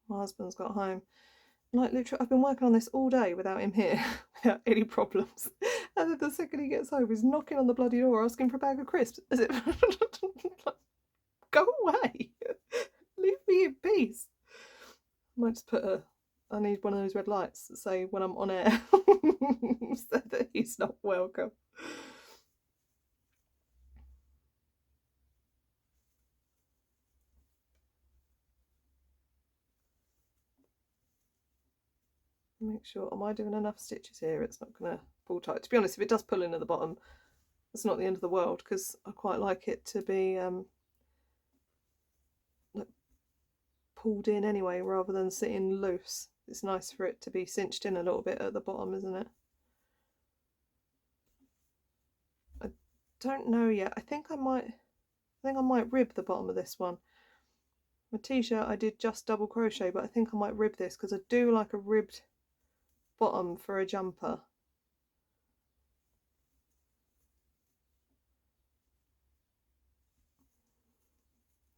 my husband's got home. Like literally, I've been working on this all day without him here, without any problems. And then the second he gets home, he's knocking on the bloody door asking for a bag of crisps. As if, go away, leave me in peace. I might just put I need one of those red lights that say when I'm on air, so that he's not welcome. Make sure, am I doing enough stitches here? It's not going to pull tight. To be honest, if it does pull in at the bottom, it's not the end of the world because I quite like it to be like pulled in anyway rather than sitting loose. It's nice for it to be cinched in a little bit at the bottom, isn't it? I don't know yet. I think I might rib the bottom of this one. My t-shirt I did just double crochet, but I think I might rib this because I do like a ribbed bottom for a jumper.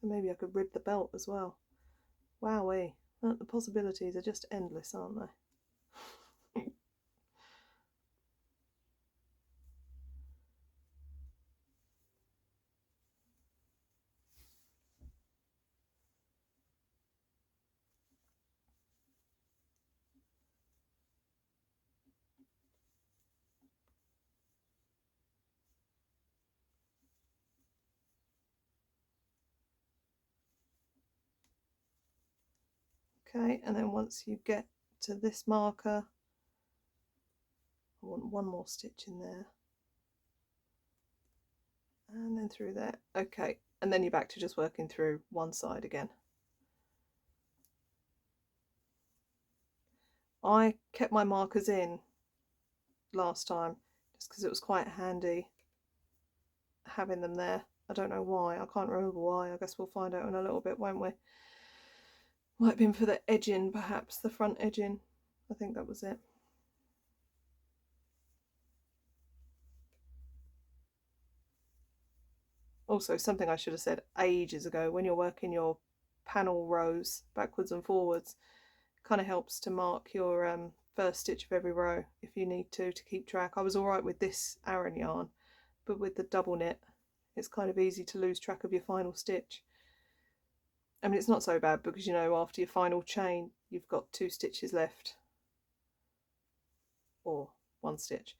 And maybe I could rib the belt as well. Wowee, the possibilities are just endless, aren't they? Okay, and then once you get to this marker, I want one more stitch in there. And then through there. Okay, and then you're back to just working through one side again. I kept my markers in last time just because it was quite handy having them there. I don't know why, I can't remember why. I guess we'll find out in a little bit, won't we? Might have been for the edging, perhaps, the front edging. I think that was it. Also, something I should have said ages ago, when you're working your panel rows backwards and forwards, kind of helps to mark your first stitch of every row if you need to keep track. I was alright with this aran yarn, but with the double knit it's kind of easy to lose track of your final stitch. I mean, it's not so bad because, you know, after your final chain you've got 2 stitches left, or 1 stitch.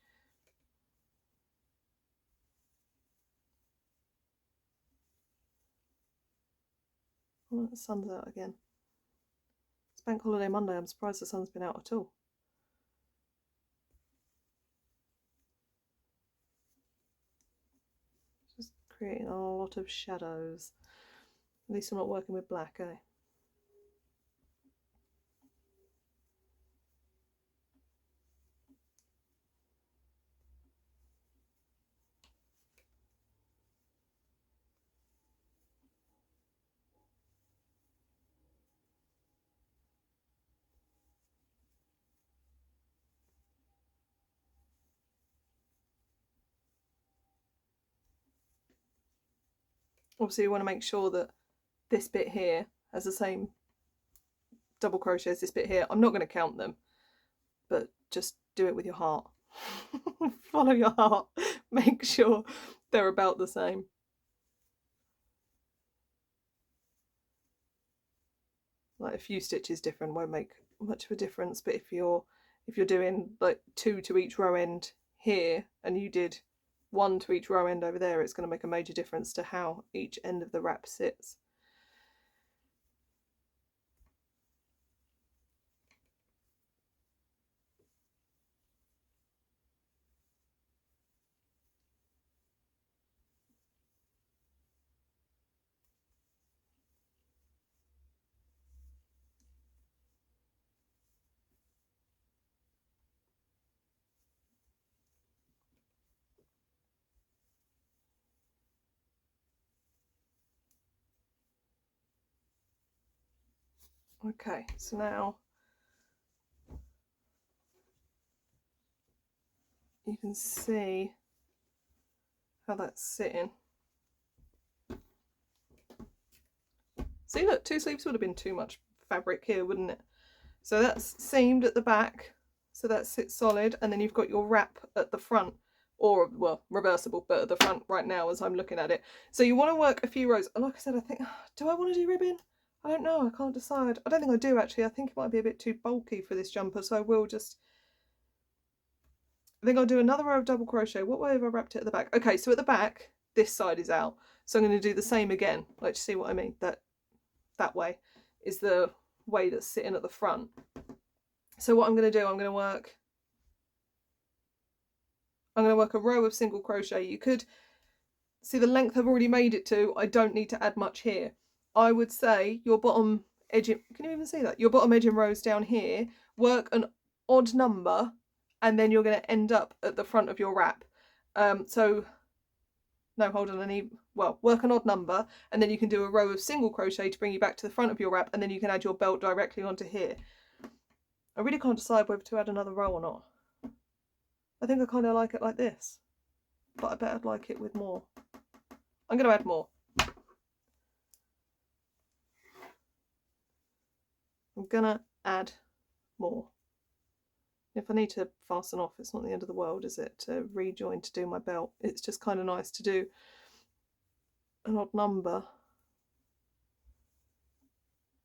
Oh, the sun's out again. It's Bank Holiday Monday, I'm surprised the sun's been out at all. Just creating a lot of shadows. At least I'm not working with black, eh? Obviously you want to make sure that this bit here has the same double crochet as this bit here. I'm not going to count them, but just do it with your heart. Follow your heart, make sure they're about the same. Like a few stitches different won't make much of a difference, but if you're doing like 2 to each row end here and you did 1 to each row end over there, it's going to make a major difference to how each end of the wrap sits. Okay, so now you can see how that's sitting. See, look, 2 sleeves would have been too much fabric here, wouldn't it? So that's seamed at the back, so that sits solid, and then you've got your wrap at the front, or, well, reversible, but at the front right now as I'm looking at it. So you want to work a few rows. Like I said, I think, do I want to do ribbing? I don't know, I can't decide. I don't think I do, actually. I think it might be a bit too bulky for this jumper, so I will just... I think I'll do another row of double crochet. What way have I wrapped it at the back? Okay, so at the back, this side is out. So I'm going to do the same again. Like, see what I mean? That way is the way that's sitting at the front. So what I'm going to do, I'm going to work a row of single crochet. You could see the length I've already made it to. I don't need to add much here. I would say your bottom edging, can you even see that? Your bottom edging rows down here, work an odd number, and then you're going to end up at the front of your wrap. No, hold on, work an odd number, and then you can do a row of single crochet to bring you back to the front of your wrap, and then you can add your belt directly onto here. I really can't decide whether to add another row or not. I think I kind of like it like this, but I bet I'd like it with more. I'm going to add more. I'm going to add more. If I need to fasten off, it's not the end of the world, is it, to rejoin to do my belt? It's just kind of nice to do an odd number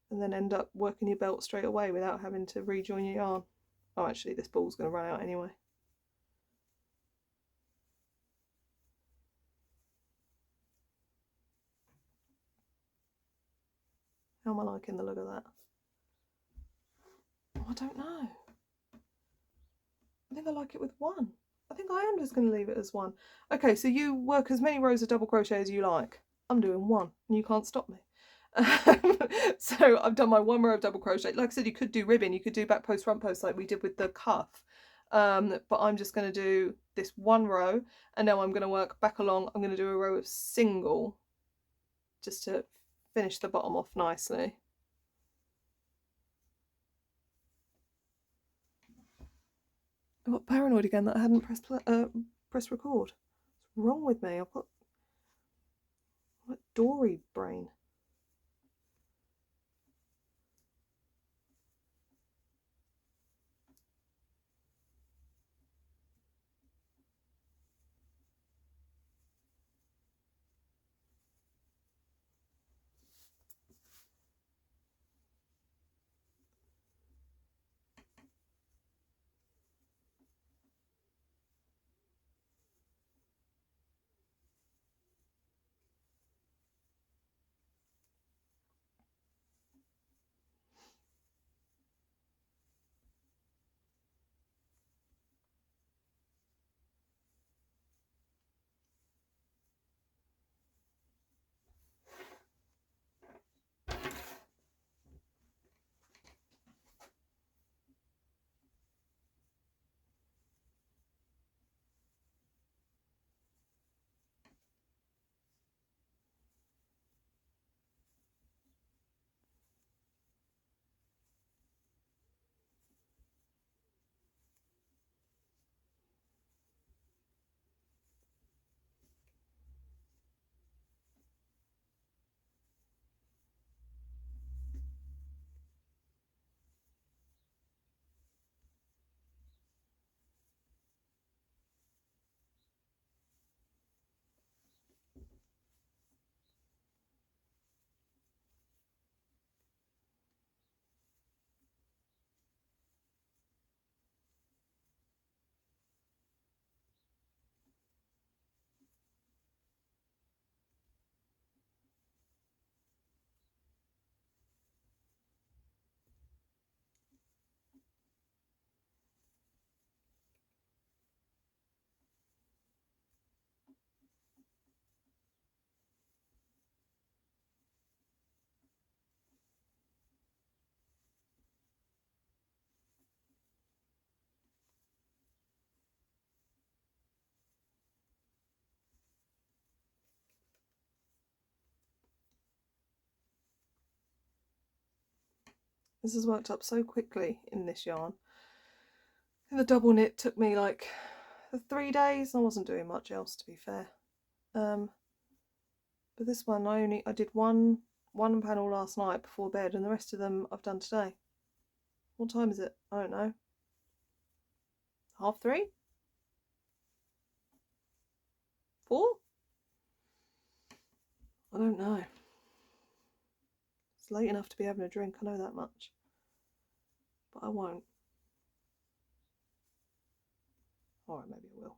and then end up working your belt straight away without having to rejoin your yarn. Oh, actually, this ball's going to run out anyway. How am I liking the look of that? Oh, I don't know. I think I like it with 1. I think I am just going to leave it as 1. Okay, so you work as many rows of double crochet as you like. I'm doing 1 and you can't stop me. So I've done my 1 row of double crochet. Like I said, you could do ribbon, you could do back post, front post like we did with the cuff. But I'm just going to do this 1 row, and now I'm going to work back along. I'm going to do a row of single just to finish the bottom off nicely. I got paranoid again that I hadn't pressed record. What's wrong with me? I've got Dory brain. This has worked up so quickly in this yarn. In the double knit took me like 3 days. I wasn't doing much else, to be fair. But this one I did one panel last night before bed, and the rest of them I've done today. What time is it? I don't know. 3:30? 4? I don't know. It's late enough to be having a drink, I know that much. But I won't. Alright, maybe I will.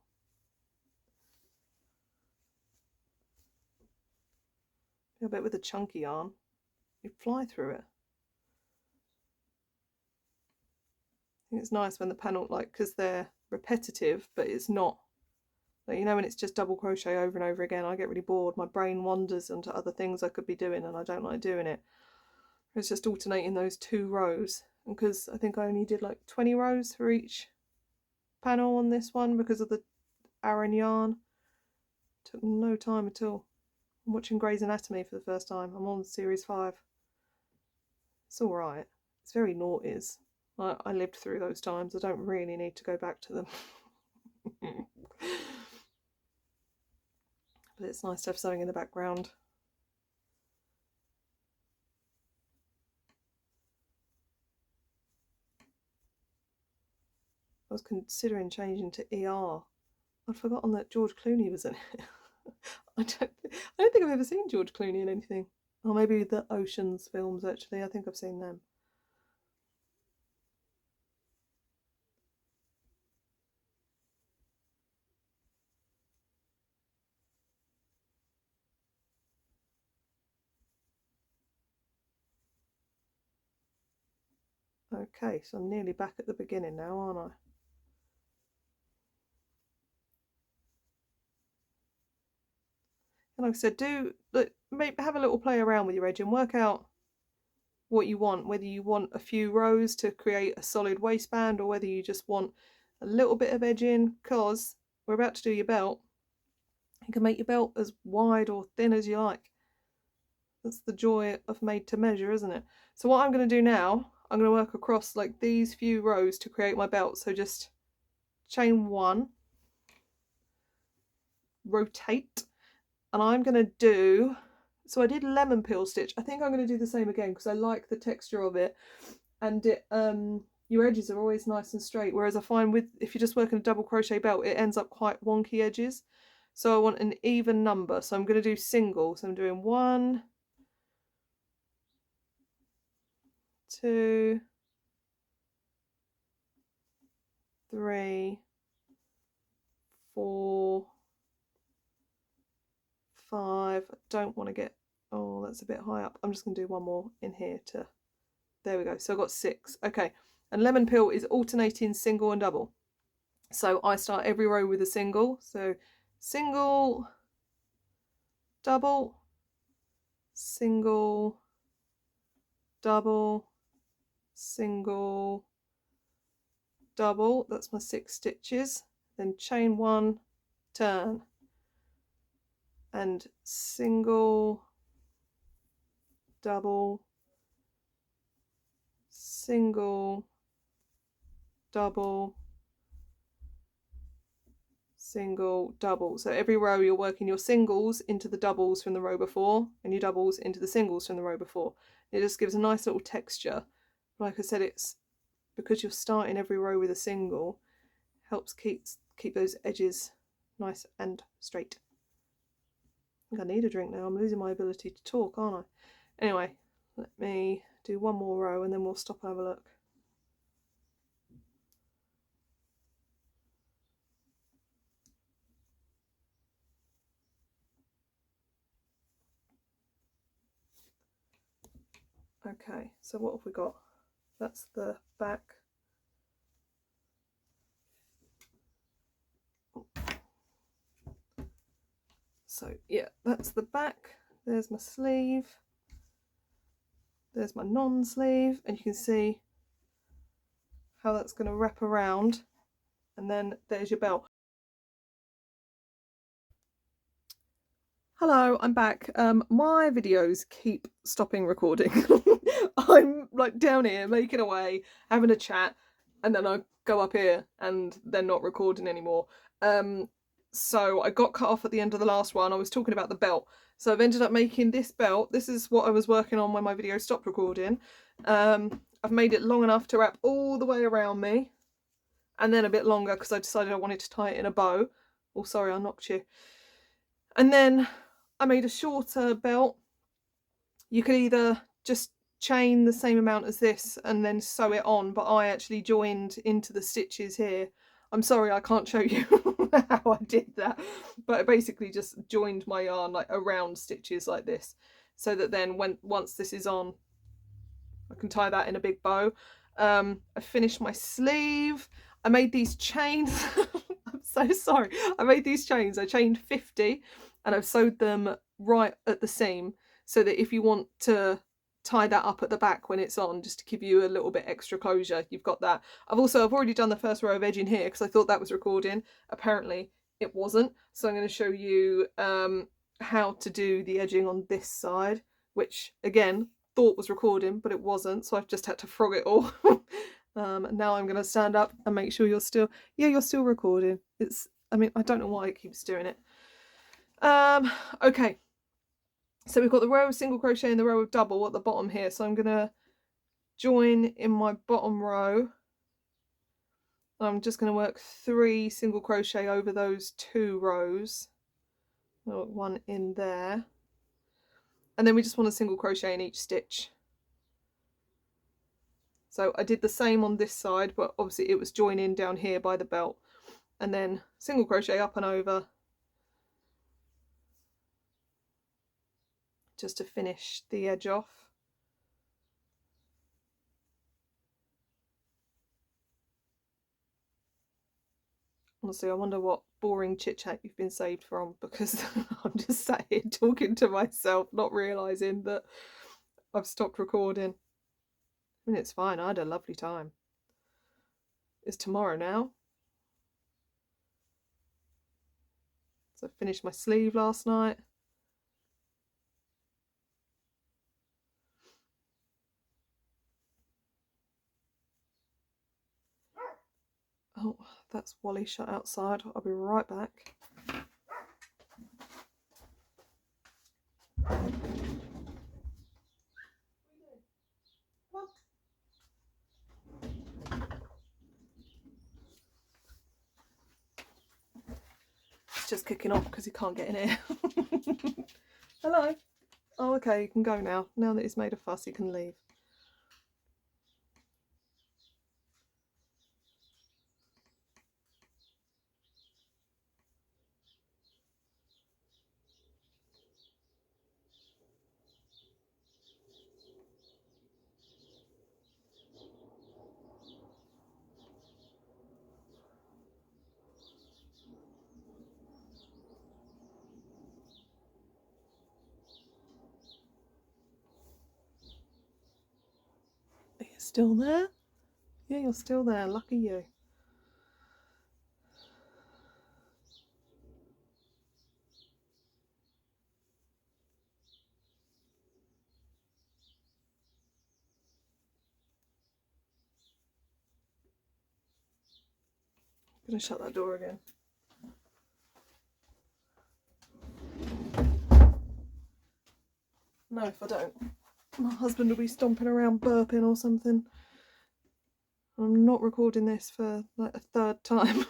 I bet with a chunky yarn, you fly through it. I think it's nice when the panel, like, because they're repetitive, but it's not. Like, you know, when it's just double crochet over and over again, I get really bored. My brain wanders into other things I could be doing, and I don't like doing it. It's just alternating those 2 rows. And because I think I only did like 20 rows for each panel on this one because of the aran yarn. Took no time at all. I'm watching Grey's Anatomy for the first time. I'm on series 5. It's alright. It's very noughties. I lived through those times. I don't really need to go back to them. But it's nice to have something in the background. I was considering changing to ER. I'd forgotten that George Clooney was in it. I don't think I've ever seen George Clooney in anything. Or maybe the Oceans films, actually. I think I've seen them. Okay, so I'm nearly back at the beginning now, aren't I? And like I said, have a little play around with your edge and work out what you want, whether you want a few rows to create a solid waistband or whether you just want a little bit of edging, because we're about to do your belt. You can make your belt as wide or thin as you like. That's the joy of made to measure, isn't it? So what I'm going to do now, I'm going to work across like these few rows to create my belt. So just chain 1, rotate, and I'm going to do, so I did lemon peel stitch. I think I'm going to do the same again because I like the texture of it, and it your edges are always nice and straight, whereas I find if you're just working a double crochet belt, it ends up quite wonky edges. So I want an even number, so I'm going to do single. So I'm doing 1, 2, 3, 4, 5. I don't want to get, oh, that's a bit high up. I'm just going to do one more in here to, there we go. So I've got 6. Okay, and lemon peel is alternating single and double. So I start every row with a single. So single, double, single, double, single, double. That's my 6 stitches. Then chain 1, turn, and single, double, single, double, single, double. So every row you're working your singles into the doubles from the row before and your doubles into the singles from the row before. It just gives a nice little texture. Like I said, it's because you're starting every row with a single, helps keep those edges nice and straight. I think I need a drink now. I'm losing my ability to talk, aren't I? Anyway, let me do one more row and then we'll stop and have a look. Okay, so what have we got? That's the back. So yeah, that's the back. There's my sleeve. There's my non-sleeve, and you can see how that's going to wrap around, and then there's your belt. Hello, I'm back. My videos keep stopping recording. I'm like down here making away, having a chat, and then I go up here and they're not recording anymore. So I got cut off at the end of the last one. I was talking about the belt. So I've ended up making this belt. This is what I was working on when my video stopped recording. I've made it long enough to wrap all the way around me, and then a bit longer because I decided I wanted to tie it in a bow. Oh, sorry, I knocked you. And then I made a shorter belt. You could either just chain the same amount as this and then sew it on, but I actually joined into the stitches here. I'm sorry I can't show you how I did that, but I basically just joined my yarn like around stitches like this, so that then once this is on, I can tie that in a big bow. I finished my sleeve. I made these chains. I'm so sorry. I made these chains. I chained 50 and I've sewed them right at the seam, so that if you want to tie that up at the back when it's on, just to give you a little bit extra closure, you've got that. I've already done the first row of edging here because I thought that was recording. Apparently it wasn't. So I'm going to show you how to do the edging on this side, which again, thought was recording, but it wasn't, so I've just had to frog it all. Now I'm going to stand up and make sure you're still recording. I mean, I don't know why it keeps doing it. Okay, so we've got the row of single crochet and the row of double at the bottom here, so I'm going to join in my bottom row. I'm just going to work 3 single crochet over those 2 rows. I'll work 1 in there, and then we just want a single crochet in each stitch. So I did the same on this side, but obviously it was joining down here by the belt, and then single crochet up and over just to finish the edge off. Honestly, I wonder what boring chit chat you've been saved from, because I'm just sat here talking to myself, not realising that I've stopped recording. I mean, it's fine, I had a lovely time. It's tomorrow now. So I finished my sleeve last night. Oh, that's Wally shut outside. I'll be right back. It's just kicking off because he can't get in here. Hello. Oh, okay, you can go now. Now that he's made a fuss, he can leave. Are you still there? Yeah, you're still there. Lucky you. I'm going to shut that door again. No, if I don't, my husband will be stomping around burping or something. I'm not recording this for like a 3rd time.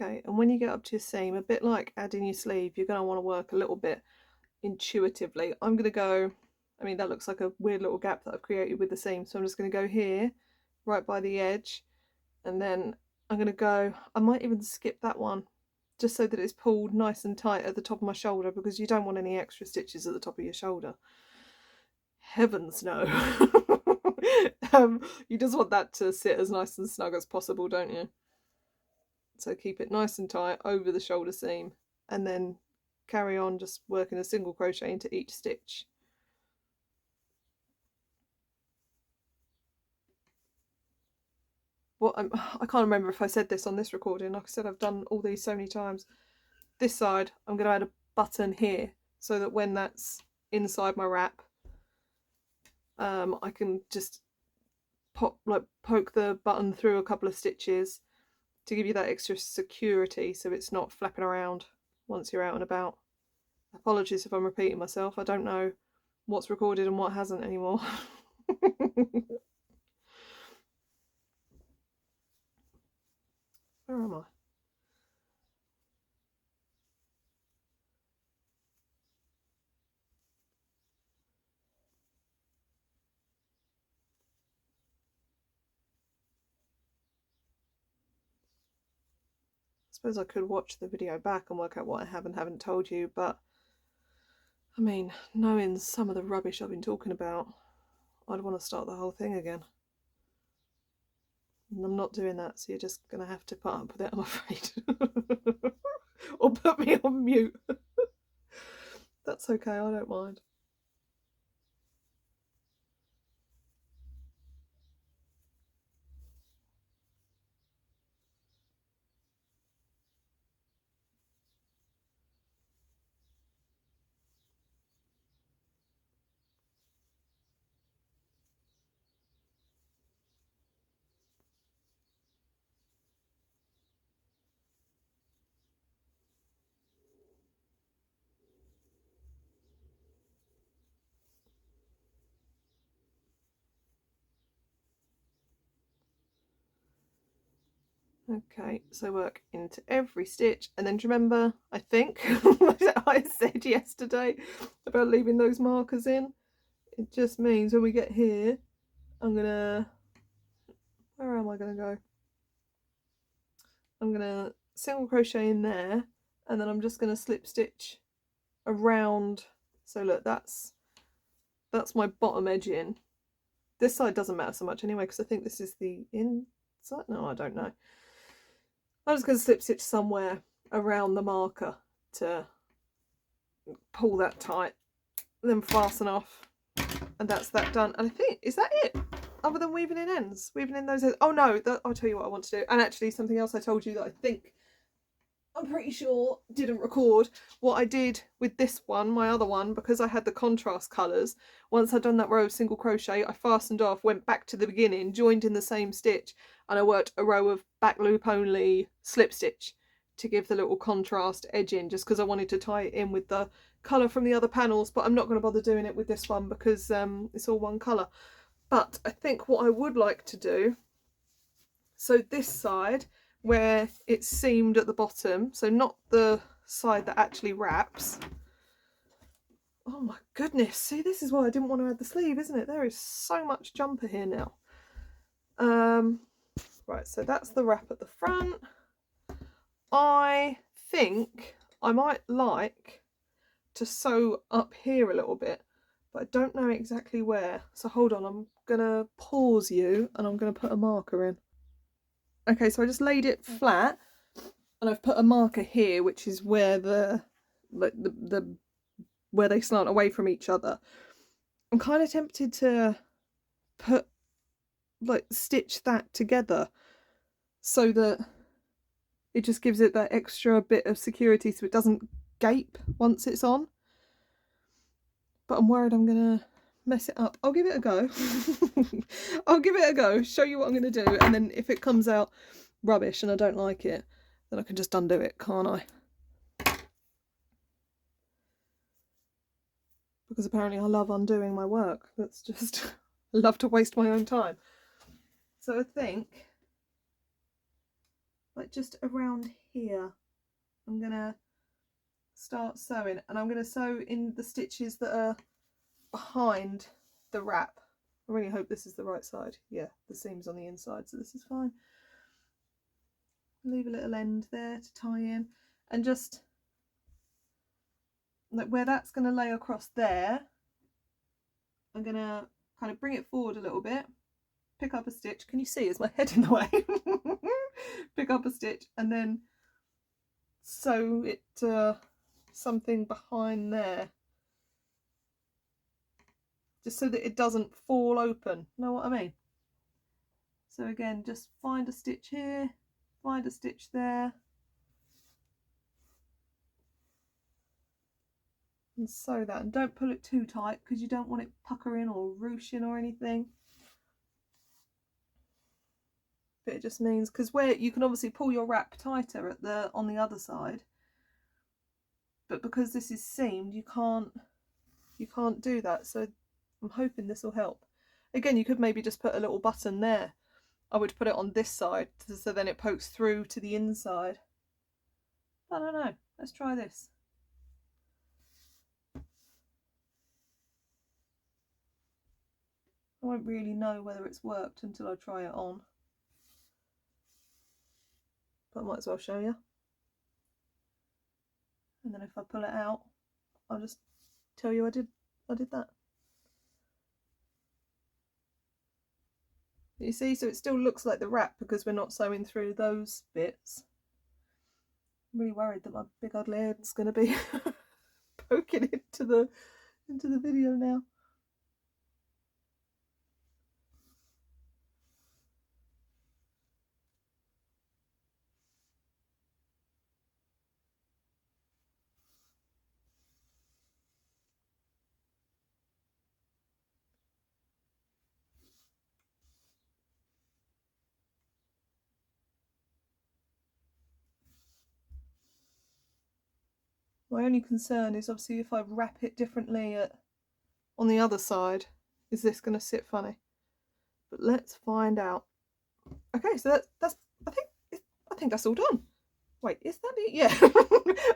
Okay, and when you get up to your seam, a bit like adding your sleeve, you're going to want to work a little bit intuitively. I'm going to go, I mean, that looks like a weird little gap that I've created with the seam, so I'm just going to go here, right by the edge, and then I'm going to go, I might even skip that one, just so that it's pulled nice and tight at the top of my shoulder, because you don't want any extra stitches at the top of your shoulder. Heavens no. You just want that to sit as nice and snug as possible, don't you? So keep it nice and tight over the shoulder seam, and then carry on just working a single crochet into each stitch. Well, I can't remember if I said this on this recording. Like I said, I've done all these so many times. This side, I'm going to add a button here, so that when that's inside my wrap, I can just poke the button through a couple of stitches to give you that extra security, so it's not flapping around once you're out and about. Apologies if I'm repeating myself. I don't know what's recorded and what hasn't anymore. Where am I? I suppose I could watch the video back and work out what I have and haven't told you, but I mean, knowing some of the rubbish I've been talking about, I'd want to start the whole thing again. And I'm not doing that, so you're just going to have to put up with it, I'm afraid. Or put me on mute. That's okay, I don't mind. Okay, so work into every stitch, and then do you remember, I think, I said yesterday about leaving those markers in? It just means when we get here, I'm gonna, where am I gonna go? I'm gonna single crochet in there, and then I'm just gonna slip stitch around. So look, that's my bottom edge in. This side doesn't matter so much anyway, because I think this is the inside. No, I don't know. I'm just going to slip stitch somewhere around the marker to pull that tight, then fasten off, and that's that done. And I think, is that it? Other than weaving in ends, weaving in those ends. Oh no, I'll tell you what I want to do. And actually something else I told you that I think, I'm pretty sure didn't record, what I did with this one, my other one, because I had the contrast colours. Once I'd done that row of single crochet, I fastened off, went back to the beginning, joined in the same stitch, and I worked a row of back loop only slip stitch to give the little contrast edge in, just because I wanted to tie it in with the colour from the other panels. But I'm not going to bother doing it with this one because it's all one colour. But I think what I would like to do, so this side where it's seamed at the bottom, so not the side that actually wraps. Oh my goodness, see, this is why I didn't want to add the sleeve, isn't it? There is so much jumper here now. Right, so that's the wrap at the front. I think I might like to sew up here a little bit, but I don't know exactly where. So hold on, I'm gonna pause you and I'm gonna put a marker in. Okay, so I just laid it flat and I've put a marker here, which is where where they slant away from each other. I'm kind of tempted to put, stitch that together so that it just gives it that extra bit of security so it doesn't gape once it's on. But I'm worried I'm gonna mess it up. I'll give it a go. I'll give it a go, show you what I'm gonna do, and then if it comes out rubbish and I don't like it, then I can just undo it, can't I? Because apparently I love undoing my work. That's just, I love to waste my own time. So I think, just around here. I'm going to start sewing, and I'm going to sew in the stitches that are behind the wrap. I really hope this is the right side. Yeah, the seam's on the inside, so this is fine. Leave a little end there to tie in, and just like where that's going to lay across there, I'm going to kind of bring it forward a little bit, pick up a stitch. Can you see? Is my head in the way? Pick up a stitch and then sew it to something behind there, just so that it doesn't fall open. Know what I mean? So again, just find a stitch here, find a stitch there, and sew that. And don't pull it too tight because you don't want it puckering or ruching or anything. But it just means, because where you can obviously pull your wrap tighter at the on the other side, but because this is seamed, you can't do that. So I'm hoping this will help. Again, you could maybe just put a little button there. I would put it on this side so then it pokes through to the inside. I don't know. Let's try this. I won't really know whether it's worked until I try it on, but I might as well show you. And then if I pull it out, I'll just tell you I did that. You see, so it still looks like the wrap because we're not sewing through those bits. I'm really worried that my big ugly head's going to be poking into the video now. My only concern is obviously if I wrap it differently on the other side, is this going to sit funny? But let's find out. Okay, so that's I think that's all done. Wait, is that it? Yeah,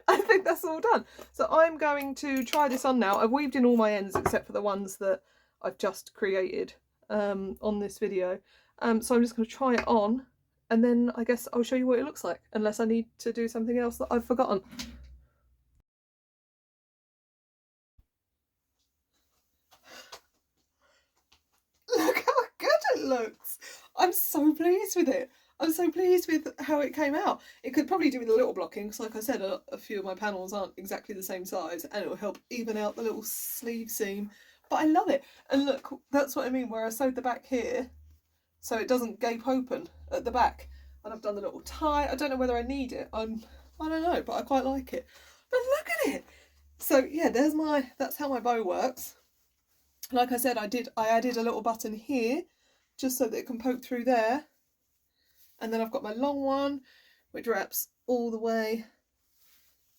I think that's all done. So I'm going to try this on now. I've weaved in all my ends except for the ones that I've just created on this video. So I'm just going to try it on, and then I guess I'll show you what it looks like, unless I need to do something else that I've forgotten. Look how good it looks. I'm so pleased with it. I'm so pleased with how it came out. It could probably do with a little blocking, because like I said, a few of my panels aren't exactly the same size, and it will help even out the little sleeve seam. But I love it. And look, that's what I mean, where I sewed the back here, so it doesn't gape open at the back. And I've done the little tie. I don't know whether I need it. I don't know, but I quite like it. But look at it. So yeah, that's how my bow works. Like I said, I added a little button here just so that it can poke through there, and then I've got my long one which wraps all the way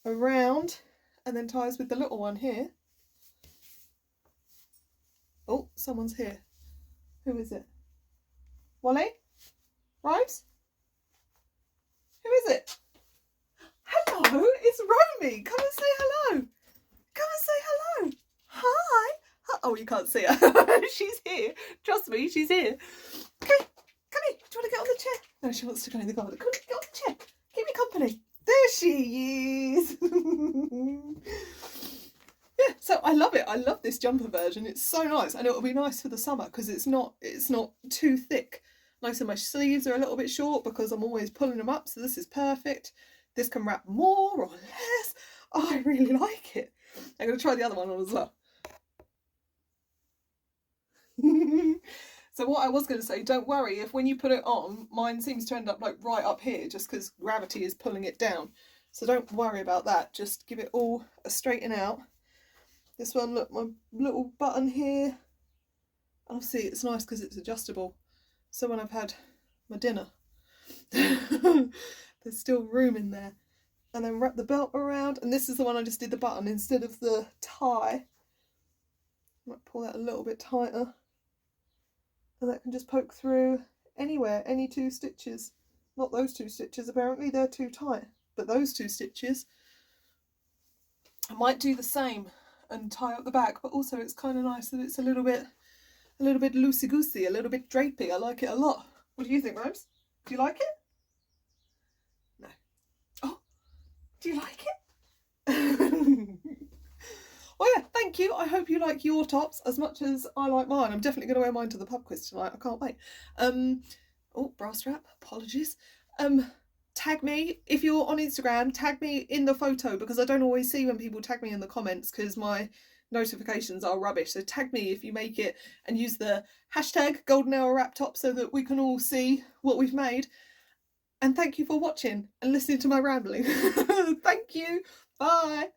around and then ties with the little one here. Oh, someone's here. Who is it? Wally? Rose? Who is it? Hello, it's Romy. Come and say hello. Come and say hello. Hi. Oh, you can't see her. She's here. Trust me, she's here. Come here. Come here. Do you want to get on the chair? No, she wants to go in the garden. Come on, get on the chair. Keep me company. There she is. Yeah, so I love it. I love this jumper version. It's so nice, and it'll be nice for the summer because it's not too thick. Like I said, my sleeves are a little bit short because I'm always pulling them up, so this is perfect. This can wrap more or less. Oh, I really like it. I'm going to try the other one on as well. So what I was going to say, don't worry if when you put it on, mine seems to end up like right up here just because gravity is pulling it down. So don't worry about that. Just give it all a straighten out. This one, look, my little button here. Obviously it's nice because it's adjustable. So when I've had my dinner, there's still room in there. And then wrap the belt around. And this is the one I just did the button instead of the tie. I might pull that a little bit tighter. And that can just poke through anywhere, any two stitches. Not those two stitches, apparently, they're too tight. but those 2 stitches. I might do the same and tie up the back, but also it's kind of nice that it's a little bit loosey-goosey, a little bit drapey. I like it a lot. What do you think, Rose? Do you like it? No. Oh, do you like it? Well, yeah, thank you. I hope you like your tops as much as I like mine. I'm definitely going to wear mine to the pub quiz tonight. I can't wait. Oh, bra strap. Apologies. Tag me if you're on Instagram. Tag me in the photo, because I don't always see when people tag me in the comments because my notifications are rubbish. So tag me if you make it, and use the hashtag golden hour wrap top so that we can all see what we've made. And thank you for watching and listening to my rambling. Thank you. Bye.